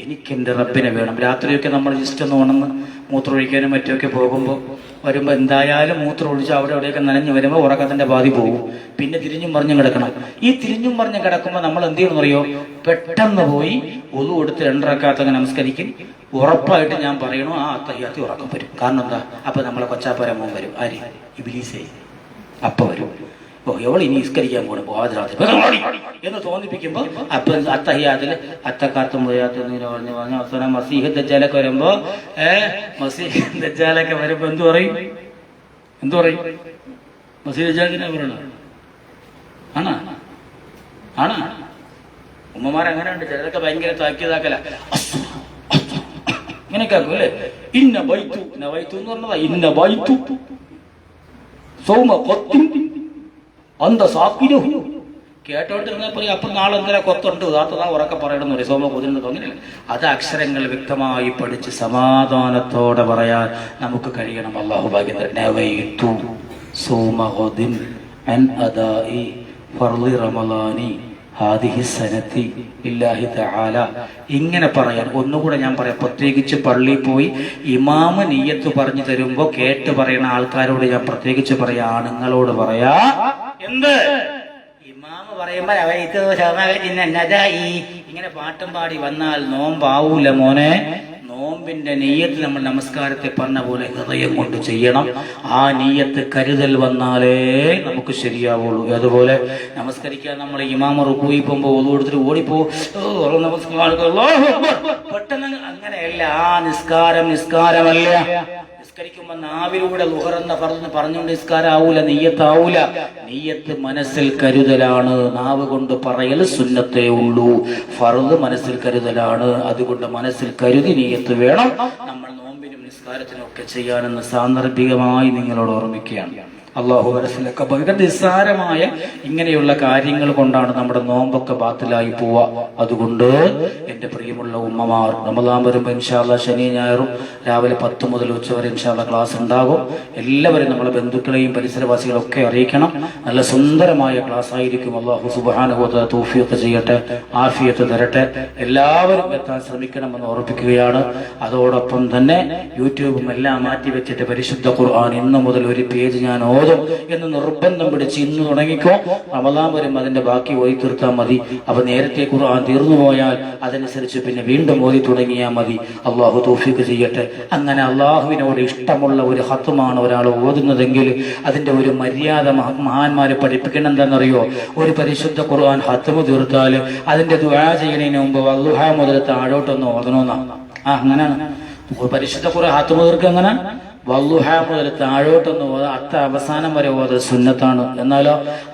എനിക്കെന്റെ റബ്ബിനെ വേണം. രാത്രിയൊക്കെ നമ്മൾ ജസ്റ്റ് ഒന്ന് ഉണർന്ന് മൂത്രമൊഴിക്കാനും മറ്റുമൊക്കെ പോകുമ്പോൾ വരുമ്പോൾ എന്തായാലും മൂത്രം ഒഴിച്ച് അവിടെ അവിടെയൊക്കെ നനഞ്ഞു വരുമ്പോൾ ഉറക്കത്തിന്റെ പാതി പോകും. പിന്നെ തിരിഞ്ഞും പറഞ്ഞും കിടക്കണം. ഈ തിരിഞ്ഞും പറഞ്ഞ് കിടക്കുമ്പോൾ നമ്മൾ എന്ത് ചെയ്യണമെന്ന് അറിയോ? പെട്ടെന്ന് പോയി ഒളു കൊടുത്ത് 2 റക്അത്ത് നമസ്കരിക്കും. ഉറപ്പായിട്ട് ഞാൻ പറയണു, ആ അത്തഹിയ്യാത്ത് ഉറക്കം വരും. കാരണം എന്താ? അപ്പൊ നമ്മളെ കൊച്ചാപ്പരമോൻ വരും. ആര്? ഇബ്ലീസേ. അപ്പ വരും. ഓ എവൾ ഇനി നിസ്കരിക്കാൻ പോകണം എന്ന് തോന്നിപ്പിക്കുമ്പോ അപ്പൊ അത്തഹിയ്യാത്തില് അത്തക്കാർത്തും പറഞ്ഞു അവസാനം മസീഹ് ദജ്ജാലൊക്കെ വരുമ്പോ മസീഹ് ദജ്ജാലൊക്കെ വരുമ്പോ എന്തു പറയും? മസീഹ് ദജ്ജാലിനെ പറയണ ആണാ ആണാ ഉമ്മമാരങ്ങനെ ഉണ്ട്. ചിലരൊക്കെ ഭയങ്കര താക്കിയതാക്കല, ഇങ്ങനെയൊക്കെ ആക്കും അല്ലേ? ഇന്ന ബൈത്തു എന്ന് പറഞ്ഞതാ. ഇന്ന ബൈത്തു സൗമ കൊത്തും അന്ത സാക്കിനു കേട്ടോണ്ടിരുന്നപ്പോ അപ്പൊ നാളെ എന്തെങ്കിലും കൊത്തുണ്ട് താത്തതാ ഉറക്കെ പറയണമെന്ന് പറയും. സോമ കൊതിരുന്നത് അങ്ങനെയല്ല. അത് അക്ഷരങ്ങൾ വ്യക്തമായി പഠിച്ച് സമാധാനത്തോടെ പറയാൻ നമുക്ക് കഴിയണം. അല്ലാഹു ഭാഗ്യം നവൈതു സൗമഹദിൻ അൻ അദാഇ ഫർളി റമളാനി ഹാദിഹി സനതി ലില്ലാഹി തആല. ഇങ്ങനെ പറയാൻ ഒന്നുകൂടെ ഞാൻ പറയാം. പ്രത്യേകിച്ച് പള്ളിയിൽ പോയി ഇമാമ നിയ്യത്ത് പറഞ്ഞു തരുമ്പോ കേട്ട് പറയുന്ന ആൾക്കാരോട് ഞാൻ പ്രത്യേകിച്ച് പറയാ, ആണുങ്ങളോട് പറയാ. എന്ത് ഇമാമ പറയുമ്പോ ഇങ്ങനെ പാട്ടും പാടി വന്നാൽ നോമ്പാവൂല മോനെ. നോമ്പിന്റെ നെയ്യത്ത് നമ്മൾ നമസ്കാരത്തെ പറഞ്ഞ പോലെ ഹൃദയം കൊണ്ട് ചെയ്യണം. ആ നെയ്യത്ത് കരുതൽ വന്നാലേ നമുക്ക് ശരിയാവുള്ളൂ. അതുപോലെ നമസ്കരിക്കാൻ നമ്മൾ ഇമാമ റുക്കൂയിൽ പോകുമ്പോ ഒളു കൊടുത്തിട്ട് ഓടിപ്പോ പെട്ടെന്ന് അങ്ങനെയല്ല. ആ നിസ്കാരമല്ല. നിസ്കരിക്കുമ്പോൾ നാവിലൂടെ ളുഹർ എന്ന ഫർദ് പറഞ്ഞുകൊണ്ട് നിസ്കാരാവൂല, നിയ്യത്താവൂല. നിയ്യത്ത് മനസ്സിൽ കരുതലാണ്, നാവ് കൊണ്ട് പറയൽ സുന്നത്തേ ഉള്ളൂ. ഫർദ് മനസ്സിൽ കരുതലാണ്. അതുകൊണ്ട് മനസ്സിൽ കരുതി നിയ്യത്ത് വേണം നമ്മൾ നോമ്പിനും നിസ്കാരത്തിനും ഒക്കെ ചെയ്യാനെന്ന് സാന്ദർഭികമായി നിങ്ങളോട് ഓർമ്മിക്കുകയാണ്. അള്ളാഹു മനസ്സിലൊക്കെ വളരെ നിസ്സാരമായ ഇങ്ങനെയുള്ള കാര്യങ്ങൾ കൊണ്ടാണ് നമ്മുടെ നോമ്പൊക്കെ ബാത്തിലായി പോവുക. അതുകൊണ്ട് എന്റെ പ്രിയമുള്ള ഉമ്മമാർ, റമദാൻ വരുമ്പോൾ ഇൻഷാ അല്ലാഹ് ശനി ഞായറും രാവിലെ 10 മുതൽ ഉച്ചവരെ ഇൻഷാ അല്ലാഹ് ക്ലാസ് ഉണ്ടാകും. എല്ലാവരും നമ്മളെ ബന്ധുക്കളെയും പരിസരവാസികളെയും ഒക്കെ അറിയിക്കണം. നല്ല സുന്ദരമായ ക്ലാസ് ആയിരിക്കും. അള്ളാഹു സുബ്ഹാനഹു വ തആല തൗഫീഖ് ചെയ്യട്ടെ, ആഫിയത്ത് തരട്ടെ. എല്ലാവരും എത്താൻ ശ്രമിക്കണമെന്ന് ഓർപ്പിക്കുകയാണ്. അതോടൊപ്പം തന്നെ യൂട്യൂബും എല്ലാം മാറ്റി വെച്ചിട്ട് പരിശുദ്ധ ഖുർആൻ ഇന്ന് മുതൽ ഒരു പേജ് ഞാൻ ഓതും എന്ന് നിർബന്ധം പിടിച്ച് ഇന്ന് തുടങ്ങിക്കോ. റമദാൻ വരും അതിന്റെ ബാക്കി ഓതി തീർത്താൽ മതി. അപ്പൊ നേരത്തെ ഖുർആൻ തീർന്നു പോയാൽ അതനുസരിച്ച് പിന്നെ വീണ്ടും ഓതി തുടങ്ങിയാൽ മതി. അള്ളാഹു തൗഫീഖ് ചെയ്യട്ടെ. അങ്ങനെ അള്ളാഹുവിനോട് ഇഷ്ടമുള്ള ഒരു ഹത്തുമാണ് ഒരാൾ ഓതുന്നതെങ്കിൽ അതിന്റെ ഒരു മര്യാദ മഹാന്മാരെ പഠിപ്പിക്കണം. എന്താണെന്നറിയോ? ഒരു പരിശുദ്ധ ഖുർആൻ ഹത്തുമ് തീർത്താൽ അതിന്റെ ദുആ ചെയ്യുന്നതിന് മുമ്പ് വള്ളുഹ മുതൽ താഴോട്ടൊന്ന് ഓതണമെന്നാ. അങ്ങനെയാണ് പരിശുദ്ധ ഖുർആൻ ഹത്തുമ് തീർക്കുക. അങ്ങനെ വള്ളുഹ മുതൽ താഴോട്ടൊന്ന് അടുത്ത അവസാനം വരെ ഓത് സുന്നത്താണ്. എന്നാലോ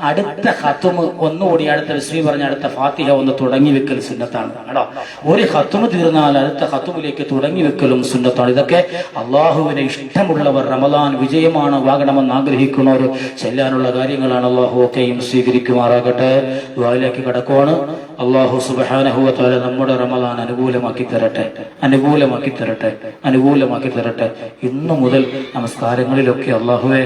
അടുത്ത ഖത്തുമ് ഒന്നുകൂടി അടുത്ത വിസ്മി പറഞ്ഞ അടുത്ത ഫാത്തിഹ ഒന്ന് തുടങ്ങി വെക്കൽ സുന്നത്താണ്. കേട്ടോ, ഒരു ഖത്തുമ് തീർന്നാൽ അടുത്ത ഖത്തുമിലേക്ക് തുടങ്ങി വെക്കലും സുന്നത്താണ്. ഇതൊക്കെ അള്ളാഹുവിനെ ഇഷ്ടമുള്ളവർ റമദാൻ വിജയമാണ് വാങ്ങണമെന്ന് ആഗ്രഹിക്കുന്നവർ ചെല്ലാനുള്ള കാര്യങ്ങളാണ്. അള്ളാഹു ഒക്കെയും സ്വീകരിക്കുമാറാകട്ടെ. ദുആയിലേക്ക് കടക്കുവാണ്. അള്ളാഹു സുബ്ഹാനഹു വ തആല നമ്മുടെ റമദാൻ അനുകൂലമാക്കി തരട്ടെ, അനുകൂലമാക്കി തരട്ടെ, അനുകൂലമാക്കി തരട്ടെ. ഇന്നു മുതൽ നമസ്കാരങ്ങളിലൊക്കെ അള്ളാഹുവെ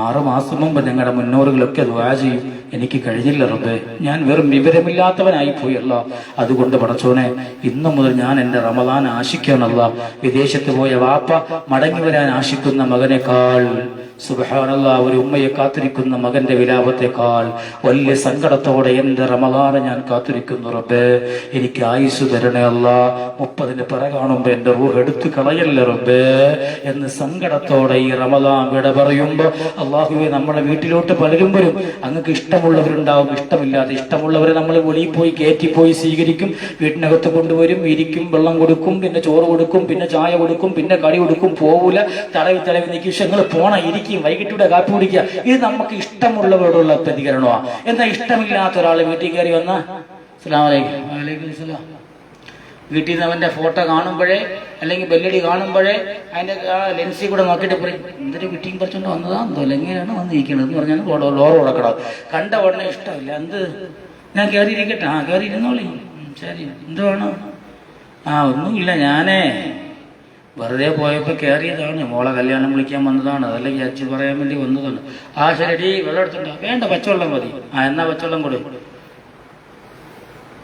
6 മാസം മുമ്പ് ഞങ്ങളുടെ മുന്നോറുകളൊക്കെ ദുആ ചെയ്യും. എനിക്ക് കഴിഞ്ഞില്ല റബ്ബേ, ഞാൻ വെറും വിവരമില്ലാത്തവനായി പോയല്ല. അതുകൊണ്ട് പടച്ചോനെ, ഇന്നു മുതൽ ഞാൻ എന്റെ റമദാൻ ആശിക്കാനല്ല. വിദേശത്ത് പോയ വാപ്പ മടങ്ങി വരാൻ ആശിക്കുന്ന മകനേക്കാൾ, സുബ്ഹാനല്ലാഹ്, ഒരു ഉമ്മയെ കാത്തിരിക്കുന്ന മകന്റെ വിലാപത്തെക്കാൾ വലിയ സങ്കടത്തോടെ എന്റെ റമദാനെ ഞാൻ കാത്തിരിക്കുന്നു റബ്ബേ. എനിക്ക് ആയുസ് തരണേ അല്ലാ. 30-ന് പിറ കാണുമ്പോ എന്റെ റൂഹ് എടുത്തു കളയല്ലേ റബ്ബേ എന്ന് സങ്കടത്തോടെ ഈ റമദാൻ വിട പറയുമ്പോ അള്ളാഹുവെ, നമ്മുടെ വീട്ടിലോട്ട് പലരും വരും. അങ്ങക്ക് ഇഷ്ടമുള്ളവരുണ്ടാവും, ഇഷ്ടമില്ലാതെ. ഇഷ്ടമുള്ളവരെ നമ്മൾ വെളിയിൽ പോയി കയറ്റിപ്പോയി സ്വീകരിക്കും, വീട്ടിനകത്ത് കൊണ്ടുവരും, ഇരിക്കും, വെള്ളം കൊടുക്കും, പിന്നെ ചോറ് കൊടുക്കും, പിന്നെ ചായ കൊടുക്കും, പിന്നെ കടി കൊടുക്കും. പോവൂല, തടവി തടവി നിൽക്കും. നിങ്ങൾ പോണ ഇരിക്കും, വൈകിട്ടൂടെ കാപ്പി കുടിക്കുക. ഇത് നമുക്ക് ഇഷ്ടമുള്ളവരോടുള്ള പ്രതികരണമാണ്. എന്നാൽ ഇഷ്ടമില്ലാത്ത ഒരാൾ വീട്ടിൽ കയറി വന്ന അസ്സലാമു അലൈക്കും, വഅലൈക്കും സലാം, വീട്ടിൽ നിന്ന് അവന്റെ ഫോട്ടോ കാണുമ്പോഴേ അല്ലെങ്കിൽ ബെല്ലടി കാണുമ്പോഴേ അതിന്റെ ലെൻസിൽ കൂടെ നോക്കിയിട്ട് പറയും, എന്തൊരു കുറ്റിയും പറിച്ചോണ്ട് വന്നതാ എന്തോ, എങ്ങനെയാണ് വന്നിരിക്കണത് എന്ന് പറഞ്ഞാൽ ഡോറ് കൊടുക്കണം. കണ്ട ഉടനെ ഇഷ്ടമില്ല. എന്ത്, ഞാൻ കയറി ഇരിക്കട്ടെ? കയറി ഇരുന്നോളി. ശരി, എന്ത് വേണം? ഒന്നുമില്ല, ഞാനേ വെറുതെ പോയപ്പോൾ കയറിയതാണ്, മോളെ കല്യാണം വിളിക്കാൻ വന്നതാണ്, അതല്ലെങ്കിൽ അച്ഛൻ പറയാൻ വേണ്ടി വന്നതാണ്. ശരി, വെള്ളം എടുത്തിട്ടുണ്ടോ? വേണ്ട, പച്ചവെള്ളം മതി. എന്നാ പച്ചവെള്ളം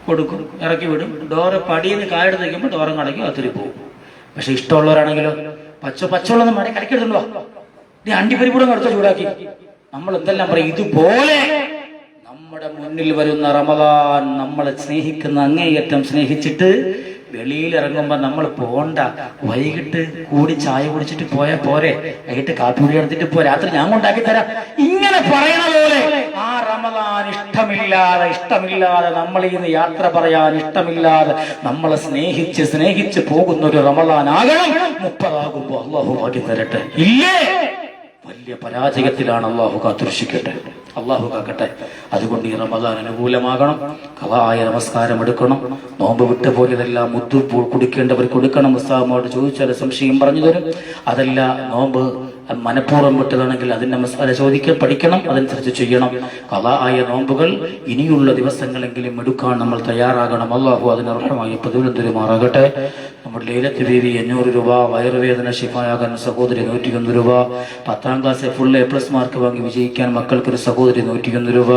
കൊടുക്കും, ഇറക്കി വിടും. ഡോറ് പടിയെന്ന് കായെടുത്ത് വയ്ക്കുമ്പോൾ ഡോറും കടക്കി അത്തിരി പോകും. പക്ഷെ ഇഷ്ടമുള്ളവരാണെങ്കിലോ പച്ചവെള്ളം മടി കടക്കിടുന്നുണ്ടോ, അണ്ടിപ്പരിപ്പൂടെ അടുത്ത ചൂടാക്കി നമ്മൾ എന്തെല്ലാം പറയും. ഇതുപോലെ നമ്മുടെ മുന്നിൽ വരുന്ന റമദാൻ നമ്മളെ സ്നേഹിക്കുന്ന അങ്ങേയറ്റം സ്നേഹിച്ചിട്ട് വെളിയിലിറങ്ങുമ്പോ നമ്മൾ പോണ്ട, വൈകിട്ട് കൂടി ചായ കുടിച്ചിട്ട് പോയാൽ പോരെ, വൈകിട്ട് കാപ്പി കുടി എടുത്തിട്ട് പോ, രാത്രി ഞാൻ കൊണ്ടാക്കി തരാം, ഇങ്ങനെ പറയണ പോലെ ആ റമദാൻ ഇഷ്ടമില്ലാതെ നമ്മളിൽ നിന്ന് യാത്ര പറയാൻ ഇഷ്ടമില്ലാതെ നമ്മളെ സ്നേഹിച്ച് പോകുന്ന ഒരു റമദാൻ ആകണം. 30 ആകുമ്പോ അള്ളാഹു ഭാഗ്യം തരട്ടെ. ഇല്ലേ, വലിയ പരാജയത്തിലാണ്. അള്ളാഹു കാത്തുരക്ഷിക്കട്ടെ, അള്ളാഹു കാക്കട്ടെ. അതുകൊണ്ട് ഈ റമദാൻ അനുകൂലമാകണം. ഖളായ നമസ്കാരം എടുക്കണം. നോമ്പ് വിട്ടുപോയതെല്ലാം മുദ്ദു കുടിക്കേണ്ടവർ കൊടുക്കണം. ഉസ്താദിനോട് ചോദിച്ചാൽ സംശയം പറഞ്ഞു തരും. അതല്ല നോമ്പ് മനഃപൂർവ്വം വിട്ടതാണെങ്കിൽ അതിന്റെ മസാല ചോദിക്കാൻ പഠിക്കണം, അതനുസരിച്ച് ചെയ്യണം. ഖളായ നോമ്പുകൾ ഇനിയുള്ള ദിവസങ്ങളെങ്കിലും എടുക്കാൻ നമ്മൾ തയ്യാറാകണം. അള്ളാഹു അതിന് അർഹമായി പ്രതിഫലം തരുമാറാകട്ടെ. നമ്മുടെ ലൈലത്ത് ബീവി 500 രൂപ, വയറുവേദന ശിഫായാകാൻ സഹോദരി 101 രൂപ, 10ാം ക്ലാസ് ഫുൾ A+ മാർക്ക് വാങ്ങി വിജയിക്കാൻ മക്കൾക്കൊരു സഹോദരി 101 രൂപ,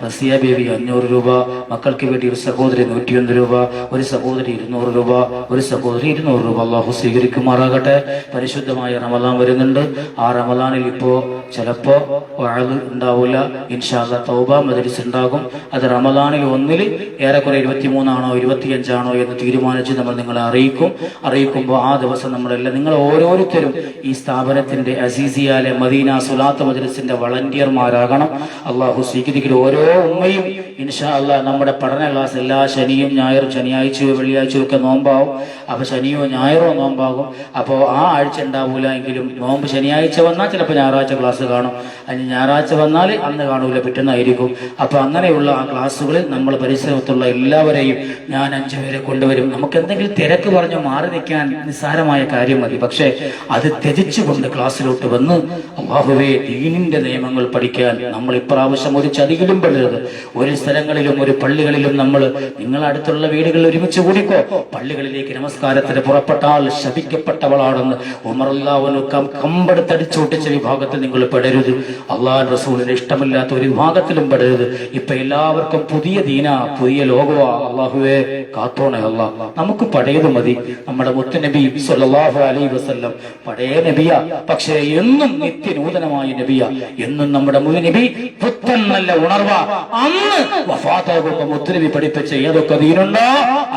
റസിയ ബേബി 500 രൂപ, മക്കൾക്ക് വേണ്ടി ഒരു സഹോദരി 101 രൂപ, ഒരു സഹോദരി 200 രൂപ, ഒരു സഹോദരി 200 രൂപ. അള്ളാഹു സ്വീകരിക്കുമാറാകട്ടെ. പരിശുദ്ധമായ റമദാൻ വരുന്നുണ്ട്. ആ റമദാനിൽ ഇപ്പോ ചിലപ്പോ വഅദ് ഉണ്ടാവില്ല, ഇൻഷാ അല്ലാഹ് തൗബ മജ്‌ലിസ് ഉണ്ടാകും. അത് റമദാനിൽ 1 ഏറെക്കുറെ 23 ആണോ 25 ആണോ എന്ന് തീരുമാനിച്ച് നമ്മൾ നിങ്ങളെ അറിയിക്കും. അറിയിക്കുമ്പോൾ ആ ദിവസം നമ്മളെല്ലാം നിങ്ങൾ ഓരോരുത്തരും ഈ സ്ഥാപനത്തിന്റെ അസീസിയാലെ മദീന സുലാത്ത് മജ്ലിസിന്റെ വളണ്ടിയർമാരാകണം. അള്ളാഹു സ്വീകരിക്കൽ ഓരോ ഉമ്മയും ഇൻഷാ അള്ളാഹ് നമ്മുടെ പഠന ക്ലാസ് എല്ലാ ശനിയും ഞായറും, ശനിയാഴ്ചയോ വെള്ളിയാഴ്ചയോ ഒക്കെ നോമ്പാവും. അപ്പൊ ശനിയോ ഞായറോ നോമ്പാകും. അപ്പോൾ ആ ആഴ്ച ഉണ്ടാവൂല എങ്കിലും നോമ്പ് ശനിയാഴ്ച വന്നാൽ ചിലപ്പോൾ ഞായറാഴ്ച ക്ലാസ് കാണും, അതിന് ഞായറാഴ്ച വന്നാൽ അന്ന് കാണൂല, പിറ്റന്നായിരിക്കും. അപ്പൊ അങ്ങനെയുള്ള ആ ക്ലാസ്സുകളിൽ നമ്മൾ പരിസരത്തുള്ള എല്ലാവരെയും ഞാൻ 5 പേരെ കൊണ്ടുവരും. നമുക്ക് എന്തെങ്കിലും തിരക്ക് പറഞ്ഞു മാറി നിൽക്കാൻ നിസ്സാരമായ കാര്യം മതി. പക്ഷെ അത് ത്യജിച്ചുകൊണ്ട് ക്ലാസ്സിലോട്ട് വന്ന് അല്ലാഹുവേ ദീനിന്റെ നിയമങ്ങൾ പഠിക്കാൻ നമ്മൾ ഇപ്രാവശ്യം ഒരു ചതികിലും പെടരുത്. ഒരു സ്ഥലങ്ങളിലും ഒരു പള്ളികളിലും നമ്മൾ നിങ്ങളടുത്തുള്ള വീടുകളിൽ ഒരുമിച്ച് കൂടിക്കോ. പള്ളികളിലേക്ക് നമസ്കാരത്തിന് പുറപ്പെട്ടാൽ ശപിക്കപ്പെട്ടവളാണെന്ന് ഉമർ അല്ലാഹു കമ്പെടുത്തടിച്ചോട്ടിച്ച വിഭാഗത്തിൽ നിങ്ങൾ പെടരുത്. അള്ളാഹു റസൂലിന് ഇഷ്ടമില്ലാത്ത ഒരു വിഭാഗത്തിലും പെടരുത്. ഇപ്പൊ എല്ലാവർക്കും പുതിയ ദീന, പുതിയ ലോകവാ. അള്ളാഹുവേ കാത്തോണേ അല്ലാ. നമുക്ക് പഴയത് മതി. നമ്മുടെ മുത്തുനബി സ്വല്ലല്ലാഹു അലൈഹി വസല്ലം പഴയ നബിയാ, പക്ഷേ എന്നും നിത്യനൂതനമായ നബിയാ. എന്നും നമ്മുടെ മുത്തുനബി പുത്തൻ നല്ല ഉണർവാ. അന്ന് വഫാത്താകുമ്പോൾ മുത്തുനബി പഠിപ്പിച്ച ഏതൊക്കെ ദീനുണ്ടോ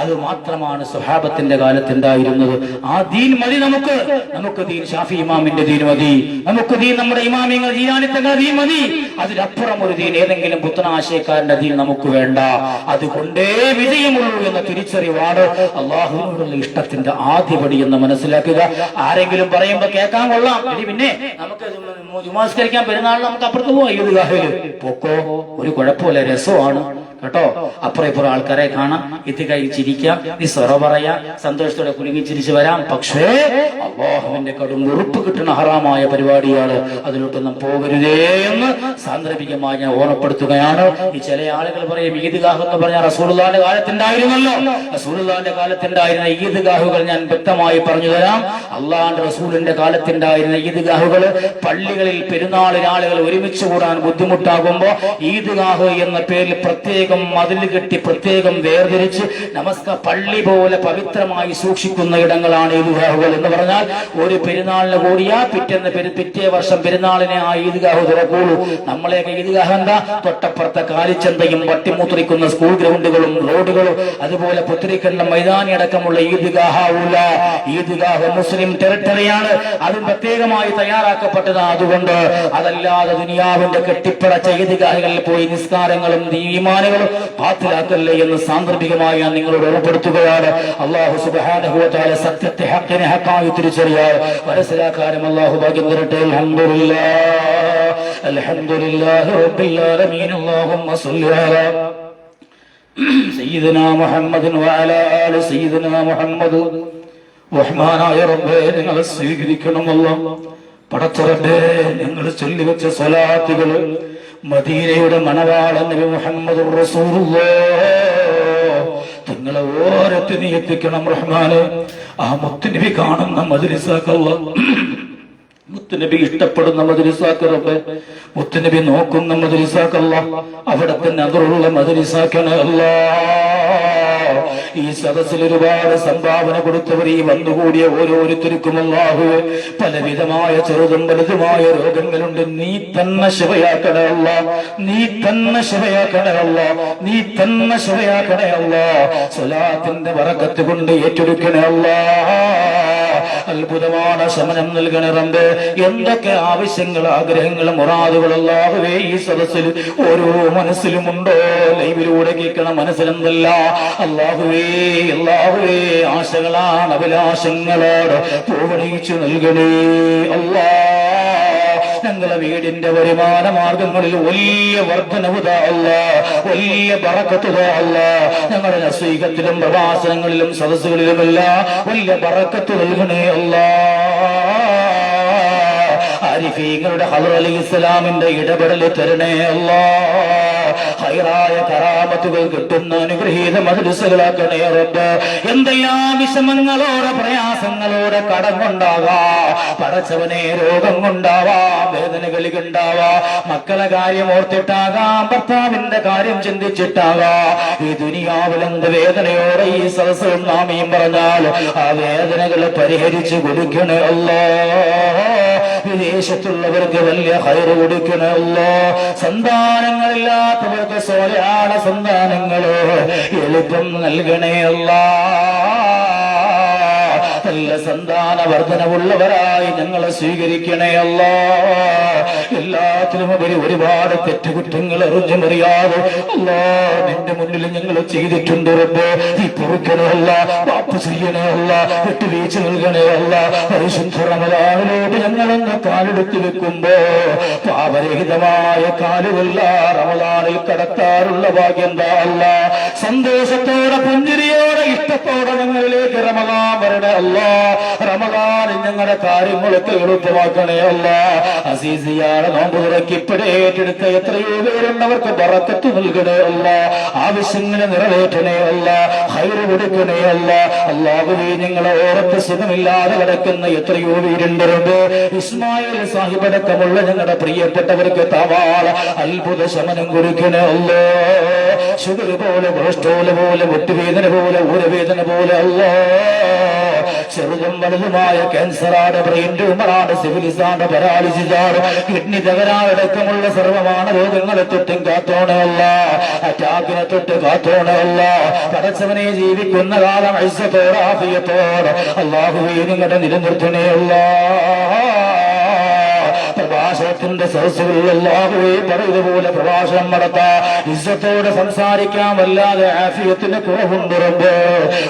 അത് മാത്രമാണ് സ്വഹാബത്തിന്റെ കാലത്തുണ്ടായിരുന്നത്. ആ ദീൻ മതി നമുക്ക്. നമുക്ക് ദീൻ ഷാഫി ഇമാമിന്റെ ദീൻ മതി. നമുക്ക് ദീൻ നമ്മുടെ ഇമാമിങ്ങൾ ജീലാനിത്തങ്ങളുടെ ദീൻ മതി. അതിലപ്പുറം ഒരു ദീൻ, ഏതെങ്കിലും പുത്തനാശയക്കാരന്റെ ദീൻ നമുക്ക് വേണ്ട. അതുകൊണ്ടേ വിജയമുള്ളൂ എന്ന തിരിച്ചറിവാണ് അള്ളാഹുവിനോടുള്ള ഇഷ്ടത്തിന്റെ ആദ്യപടി എന്ന് മനസ്സിലാക്കുക. ആരെങ്കിലും പറയുമ്പോ കേൾക്കാൻ കൊള്ളാം, പിന്നെ നമുക്ക് ജുമാസ്കരിക്കാൻ പെരുന്നാളിൽ നമുക്ക് അപ്പുറത്ത് പോവാം, ഈദ്ഗാഹില് പൊക്കോ, ഒരു കുഴപ്പമില്ല, രസമാണ് കേട്ടോ. അപ്പുറം ഇപ്പുറം ആൾക്കാരെ കാണാം, ഇത്തികൈ ചിരിക്കാം, നീ സൊറ പറയാം, സന്തോഷത്തോടെ കുലുങ്ങി ചിരിച്ചു വരാം. പക്ഷേ അല്ലാഹുവിന്റെ കടും വെറുപ്പ് കിട്ടുന്ന ഹറാമായ പരിപാടിയാണ്. അതിലോട്ടൊന്നും പോകരുതേ എന്ന് സാന്ദർഭികമായി ഞാൻ ഓർമ്മപ്പെടുത്തുകയാണ്. ഈ ചില ആളുകൾ പറയും ഈദ്ഗാഹ് എന്ന് പറഞ്ഞാൽ റസൂലുള്ളാഹിന്റെ കാലത്തുണ്ടായിരുന്നല്ലോ. റസൂലുള്ളാഹിന്റെ കാലത്തുണ്ടായിരുന്ന ഈദ്ഗാഹുകൾ ഞാൻ വ്യക്തമായി പറഞ്ഞു തരാം. അള്ളാഹുവിന്റെ റസൂലിന്റെ കാലത്തുണ്ടായിരുന്ന ഈദ്ഗാഹുകൾ പള്ളികളിൽ പെരുന്നാളിന് ആളുകൾ ഒരുമിച്ച് കൂടാൻ ബുദ്ധിമുട്ടാകുമ്പോ ഈദ്ഗാഹ് എന്ന പേരിൽ പ്രത്യേക മതിൽ കെട്ടി പ്രത്യേകം വേർതിരിച്ച് പള്ളി പോലെ പവിത്രമായി സൂക്ഷിക്കുന്ന ഇടങ്ങളാണ് ഈദ്ഗാഹുകൾ എന്ന് പറഞ്ഞാൽ ഒരു പെരുന്നാളിന് കൂടിയാ പിറ്റേ വർഷം പെരുന്നാളിനെ ആ ഈദ്ഗാഹ് തുറക്കുള്ളൂ. നമ്മളെയൊക്കെ ഈദ്ഗാഹ് എന്താ? തൊട്ടപ്പുറത്തെ കാലിച്ചന്തയും വട്ടിമൂത്രിക്കുന്ന സ്കൂൾ ഗ്രൗണ്ടുകളും റോഡുകളും അതുപോലെ പുത്രിക്കണ്ട മൈതാനി അടക്കമുള്ള ഈദ്ഗാഹൂല. ഈദ്ഗാഹ് മുസ്ലിം ടെറിട്ടറിയാണ്. അത് പ്രത്യേകമായി തയ്യാറാക്കപ്പെട്ടത്. അതുകൊണ്ട് അതല്ലാതെ ദുനിയാവിന്റെ കെട്ടിപ്പടച്ച ഈദ്ഗാഹുകളിൽ പോയി നിസ്കാരങ്ങളും ഈമാനുകളും ബാത്തിലാക്കല്ലേ എന്ന് സാന്ദർഭികമായി ഞാൻ നിങ്ങളോട് ഓർമ്മപ്പെടുത്തുകയാണ്. അല്ലാഹു സുബ്ഹാനഹു വ തആല സത്യത്തെ ഹഖിനെ ഹഖായി തിരിച്ചറിയാൻ മനസ്സിലാക്കാനും അല്ലാഹു ഭാഗ്യം തരട്ടെ. അൽഹംദുലില്ലാഹി റബ്ബിൽ ആലമീൻ. അല്ലാഹുമ്മ സ്വല്ലി അലാ സയ്യിദിനാ മുഹമ്മദിൻ വഅലാ ആലി സയ്യിദിനാ മുഹമ്മദ്. റഹ്മാനായ റബ്ബേ, നിങ്ങളെ സ്വീകരിക്കണം അല്ലാഹ്. പടച്ചറബ്ബേ, നിങ്ങൾ ചൊല്ലിവെച്ച സ്വലാത്തുകൾ മദീനയുടെ മണവാളൻ നബി മുഹമ്മദ് റസൂലുള്ളാഹ് തങ്ങളെ ഓരത്ത് നീ എത്തിക്കണം റഹ്മാനെ. ആ മുത്തുനബി കാണുന്ന മജ്ലിസാക്കല്ല, മുത്തുനബി ഇഷ്ടപ്പെടുന്ന മജ്ലിസാക്കറബ്ബേ, മുത്തുനബി നോക്കുന്ന മജ്ലിസാക്കല്ല, അവിടത്തെ നദറുള്ള മജ്ലിസാക്കണേ അല്ലാഹ്. ഈ സദസ്സിൽ ഒരുപാട് സംഭാവന കൊടുത്തവർ, ഈ വന്നുകൂടിയ ഓരോരുത്തർക്കും അല്ലാഹുവേ പലവിധമായ ചെറുതും വലുതുമായ രോഗങ്ങളുണ്ട്. നീ തന്നെ ശിവയാക്കണേ അല്ലാഹ്, നീ തന്നെ ശിവയാക്കണേ അല്ലാഹ്, നീ തന്നെ ശിവയാക്കണേ അല്ലാഹ്. സ്വലാത്തിന്റെ ബറക്കത്ത് കൊണ്ട് ഏറ്റെടുക്കണേ അല്ലാഹ്. അത്ഭുതമാണ് ശമനം നൽകണേ റബ്ബേ. എന്തൊക്കെ ആവശ്യങ്ങൾ, ആഗ്രഹങ്ങൾ, മുറാദുകൾ അല്ലാഹുവേ ഈ സദസ്സിൽ ഓരോ മനസ്സിലുമുണ്ടോ? ലൈവിലൂടെ കേൾക്കണ മനസ്സിലെന്തല്ല അല്ലാഹുവേ, അല്ലാഹുവേ ആശകളാണ്, അഭിലാഷങ്ങളോട് പൂവണിയിച്ചു നൽകണേ അല്ലാഹ്. ഞങ്ങളെ വീടിന്റെ വരുമാന മാർഗങ്ങളിൽ വലിയ വർധനവ് താ അല്ലാഹ്, വലിയ ബറക്കത്ത് താ അല്ലാഹ്. ഞങ്ങളുടെ നസീഹത്തിലും പ്രഭാഷണങ്ങളിലും സദസ്സുകളിലുമെല്ലാം വലിയ ബറക്കത്ത് നൽകണേ അല്ലാഹ്. ആരിഫീങ്ങളുടെ ഹദർ അലൈഹിസ്സലാമിന്റെ ഇടപെടൽ തരണേ അല്ലാഹ്. ഹൈറായ കറാമത്തുകൾ കിട്ടുന്ന അനുഗ്രഹീത മദ്രസകളാക്കണേ റബ്ബ്. എന്തെല്ലാം വിഷമങ്ങളോടെ പ്രയാസങ്ങളോടെ കടം കൊണ്ടാവാ പടച്ചവനെ, രോഗം കൊണ്ടാവാം, വേദനകളിലുണ്ടാവാ, മക്കളെ കാര്യം ഓർത്തിട്ടാകാം, ഭർത്താവിന്റെ കാര്യം ചിന്തിച്ചിട്ടാകാം. ഈ ദുനിയാവിലെന്ത് വേദനയോടെ ഈ സദസ്സ് നാമീം പറഞ്ഞാൽ ആ വേദനകളെ പരിഹരിച്ചു കൊടുക്കണേ അല്ലാഹ്. വിദേശത്തുള്ളവർക്ക് വലിയ ഹൈറ് കൊടുക്കണേ അല്ലാഹ്. സന്താനങ്ങളില്ലാത്തവർക്ക് സ്വലാണ് സന്താനങ്ങള് എളുപ്പം നൽകണേ അല്ലാഹ്. നല്ല സന്താന വർധനവുള്ളവരായി ഞങ്ങളെ സ്വീകരിക്കണേ അല്ലാ. എല്ലാത്തിനും ഉപരി ഒരുപാട് തെറ്റുകുറ്റങ്ങൾ അറിഞ്ഞറിയാതെ അല്ലാ നിന്റെ മുന്നിൽ ഞങ്ങൾ ചെയ്തിട്ടുണ്ട് റബ്ബേ. ഈ പൊറുക്കണേ അല്ല, വാപ്പ് ചെയ്യണേ അല്ല, വിട്ടുവീഴ്ച നൽകണേ അല്ല. പരിശുദ്ധ റമളാനിലോട്ട് ഞങ്ങളെന്ന് കാലെടുത്ത് വെക്കുമ്പോ പാപരഹിതമായ കാലുകളല്ല റമളാനിൽ കടത്താറുള്ള ഭാഗ്യം എന്താ അല്ല. സന്തോഷത്തോടെ പുഞ്ചിരിയോടെ ഇഷ്ടത്തോടെ ഞങ്ങളിലേക്ക് റമളാൻ വരണേ അല്ല. റമളാനിൽ ഞങ്ങളുടെ കാര്യങ്ങളൊക്കെ എളുപ്പമാക്കണേ അല്ല. അസീസിയാടെ നോമ്പ് തുറക്കിപ്പോഴേ ഏറ്റെടുത്ത എത്രയോ പേരുണ്ടവർക്ക് ബറക്കത്ത് നൽകണേ അല്ല. ആവശ്യങ്ങളെ നിറവേറ്റണേ അല്ല, ഹൈറ് കൊടുക്കണേ അല്ല. അല്ലാഹുവേ ഞങ്ങളെ ഓരത്ത് സുഖമില്ലാതെ കിടക്കുന്ന എത്രയോ വീരുണ്ടരുണ്ട്. ഇസ്മായിൽ സാഹിബടക്കമുള്ള ഞങ്ങളുടെ പ്രിയപ്പെട്ടവർക്ക് തവാള അത്ഭുത ശമനം കൊടുക്കണേ അല്ലോ. ഷുഗർ പോലെ, കൊളസ്ട്രോൾ പോലെ, മുട്ടുവേദന പോലെ, ഊരവേദന പോലെ അല്ലോ. ചെറുതും വലുതുമായ ക്യാൻസറാണ്, ബ്രെയിൻ ട്യൂമറാണ്, സിഫിലിസാണ്, പരാലിസിസാണ്, കിഡ്നി തകരാറടക്കമുള്ള സർവമാണ് രോഗങ്ങളെ തൊട്ടും കാത്തോണല്ല, അറ്റാക്കിനെ തൊട്ട് കാത്തോണല്ല. പടച്ചവനെ ജീവിക്കുന്ന കാലം ഐസത്തോടെ ആഫിയത്തോടെ അല്ലാഹുവേ നിങ്ങളുടെ നിലനിർത്തണേ അല്ലാ. പ്രഭാഷണത്തിന്റെ സദസ്സുകളിൽ അല്ലാഹുവേ പറയുന്നതുപോലെ പ്രഭാഷണം നടത്താം, ഇസ്സത്തോടെ സംസാരിക്കാൻ വല്ലാതെ ആഫിയത്തിന് കുറവുണ്ടുറമ്പ്.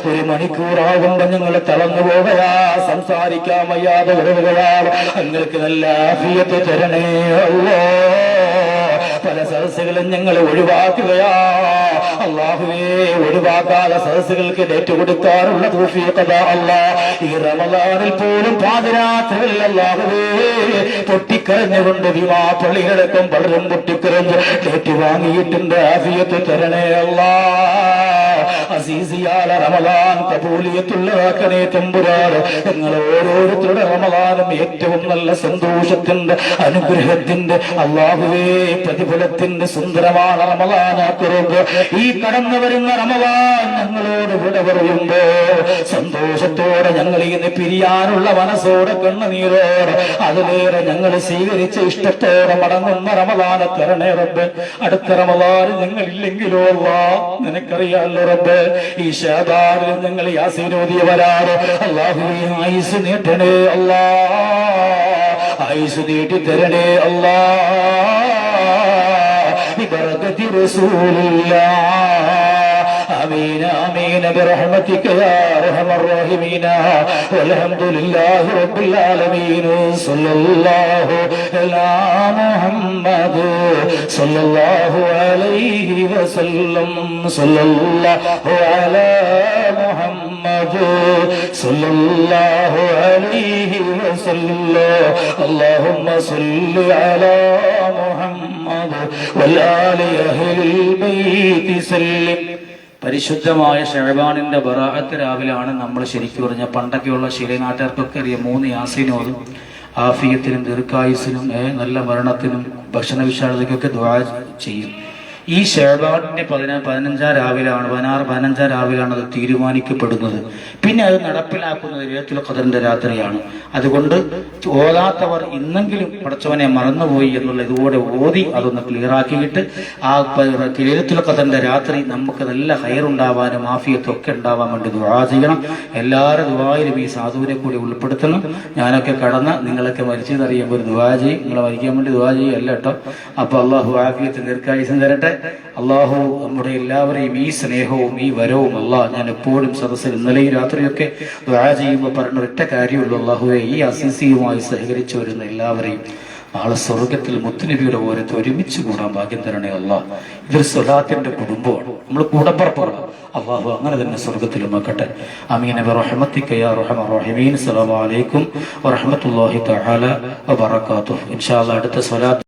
1 മണിക്കൂറാകുമ്പോ ഞങ്ങൾ തളർന്നു പോവുകയാ, സംസാരിക്കാൻ വയ്യാതെ വിടുകയാണ്. നിങ്ങൾക്ക് നല്ല ആഫിയത്ത് തരണേ അല്ലാ. പല സദസ്സുകളും ഞങ്ങൾ ഒഴിവാക്കുകയാ അല്ലാഹുവേ. ഒഴിവാക്കാതെ സദസ്സുകൾക്ക് ഡേറ്റ് കൊടുക്കാറുള്ള തൗഫീഖ് അല്ലാ. ഈ റമളാനിൽ പോലും പാതിരാത്രികളിൽ അല്ലാഹുവേ പൊട്ടിക്കരഞ്ഞുകൊണ്ട് വിവാഹപ്പള്ളികളടക്കം പലരും പൊട്ടിക്കരഞ്ഞ് ഡേറ്റ് വാങ്ങിയിട്ടുണ്ട്. ആഫിയത്ത് തരണേ അല്ലാ. അസീസിയാല റമളാൻ കബൂലിയത്തുള്ളതാക്കണേ തമ്പുരാന്. നിങ്ങൾ ഓരോരുത്തരുടെ റമളാനും ഏറ്റവും നല്ല സന്തോഷത്തിന്റെ, അനുഗ്രഹത്തിന്റെ, അല്ലാഹുവേ പ്രതിഫലത്തിന്റെ സുന്ദരமான റമളാനാക്കരുത്. ഈ കടന്നു വരുന്ന റമളാൻ ഞങ്ങളോട് വിട പറയുമ്പോ സന്തോഷത്തോടെ ഞങ്ങൾ ഇന്ന് പിരിയാനുള്ള മനസ്സോടെ കണ്ണുനീരോടെ അതിലേറെ ഞങ്ങൾ സ്വീകരിച്ച ഇഷ്ടത്തോടെ മടങ്ങുന്ന റമളാനെ തരണേ റബ്ബേ. അടുത്ത റമളാൻ ഞങ്ങൾ ഇല്ലെങ്കിലോ അല്ലാ നിനക്കറിയാലോ റബ്ബേ. ഈ ശഅബാനിൽ ഞങ്ങൾ യാസീൻ ഓതിയവരാണ്. അല്ലാഹുവേ ആയുസ് നീട്ടണേ അല്ലാ, ആയുസ് നീട്ടി തരണേ അല്ലാ. ബിബറകതി റസൂലില്ലാഹ് آمين آمين برحمتك يا أرحم الراحمين والحمد لله رب العالمين صلى الله على محمد صلى الله عليه وسلم صلى الله على محمد صلى الله عليه وسلم اللهم صل على محمد والآل أهل البيت سلم. പരിശുദ്ധമായ ഷഅബാനിന്റെ ബറാഅത്ത് രാവിലാണ് നമ്മൾ ശരിക്കും പറഞ്ഞ പണ്ടൊക്കെയുള്ള ശീലനാട്ടുകാർക്കൊക്കെ അറിയാം 3 യാസീനോതും ആഫിയത്തിനും ദീർഘായുസിനും നല്ല മരണത്തിനും ഭക്ഷണ വിശാലതയ്ക്കൊക്കെ ദുആ ചെയ്യും. ഈ ഷഅബാനിന്റെ 15 രാവിലാണ് അത് തീരുമാനിക്കപ്പെടുന്നത്. പിന്നെ അത് നടപ്പിലാക്കുന്നത് ലൈലത്തുൽ ഖദറിന്റെ രാത്രിയാണ്. അതുകൊണ്ട് ഓതാത്തവർ ഇന്നെങ്കിലും പടച്ചവനെ മറന്നുപോയി എന്നുള്ള ഇതുകൂടെ ഓതി അതൊന്ന് ക്ലിയറാക്കിയിട്ട് ആ ലൈലത്തുൽ ഖദറിന്റെ രാത്രി നമുക്ക് നല്ല ഹൈറുണ്ടാവാനും ആഫിയത്തൊക്കെ ഉണ്ടാവാൻ വേണ്ടി ദുആ ചെയ്യണം. എല്ലാവരുടെ ദുആയിലും ഈ സാധുവിനെ കൂടി ഉൾപ്പെടുത്തണം. ഞാനൊക്കെ കടന്ന് നിങ്ങളൊക്കെ മരിച്ചതറിയുമ്പോൾ ഒരു ദുആ ചെയ്യും. നിങ്ങളെ മരിക്കാൻ വേണ്ടി ദുആ ചെയ്യല്ല കേട്ടോ. അപ്പൊ അല്ലാഹു ആഫിയത്ത് ദീർഘായുസ്സും തരട്ടെ. അള്ളാഹു നമ്മുടെ എല്ലാവരെയും ഈ സ്നേഹവും ഈ വരവും അല്ലാഹ് ഞാൻ എപ്പോഴും സദസ്സിൽ ഇന്നലെയും രാത്രിയൊക്കെ ദുആ ചെയ്യുമ്പോൾ പറഞ്ഞ ഒറ്റ കാര്യമുള്ളൂ, അള്ളാഹുവെ ഈ അസീസിയുമായി സഹകരിച്ചു വരുന്ന എല്ലാവരെയും നാളെ സ്വർഗത്തിൽ മുത്തുനബിയുടെ ഓരത്ത് ഒരുമിച്ച് കൂടാൻ ഭാഗ്യം തരണേ അല്ലാഹ്. ഇതൊരു സ്വലാത്തിന്റെ കുടുംബമാണ്, നമ്മൾ കൂടപ്പുറപ്പാണ്. അള്ളാഹു അങ്ങനെ തന്നെ സ്വർഗത്തിലും ആക്കട്ടെ. ആമീൻ ബിറഹ്മതിക യാ അർഹമർ റഹീമീൻ. അസ്സലാമു അലൈക്കും വറഹ്മത്തുള്ളാഹി തആല വബറകാതുഹു. ഇൻഷാ അല്ലാഹ് അടുത്ത സ്വലാത്ത്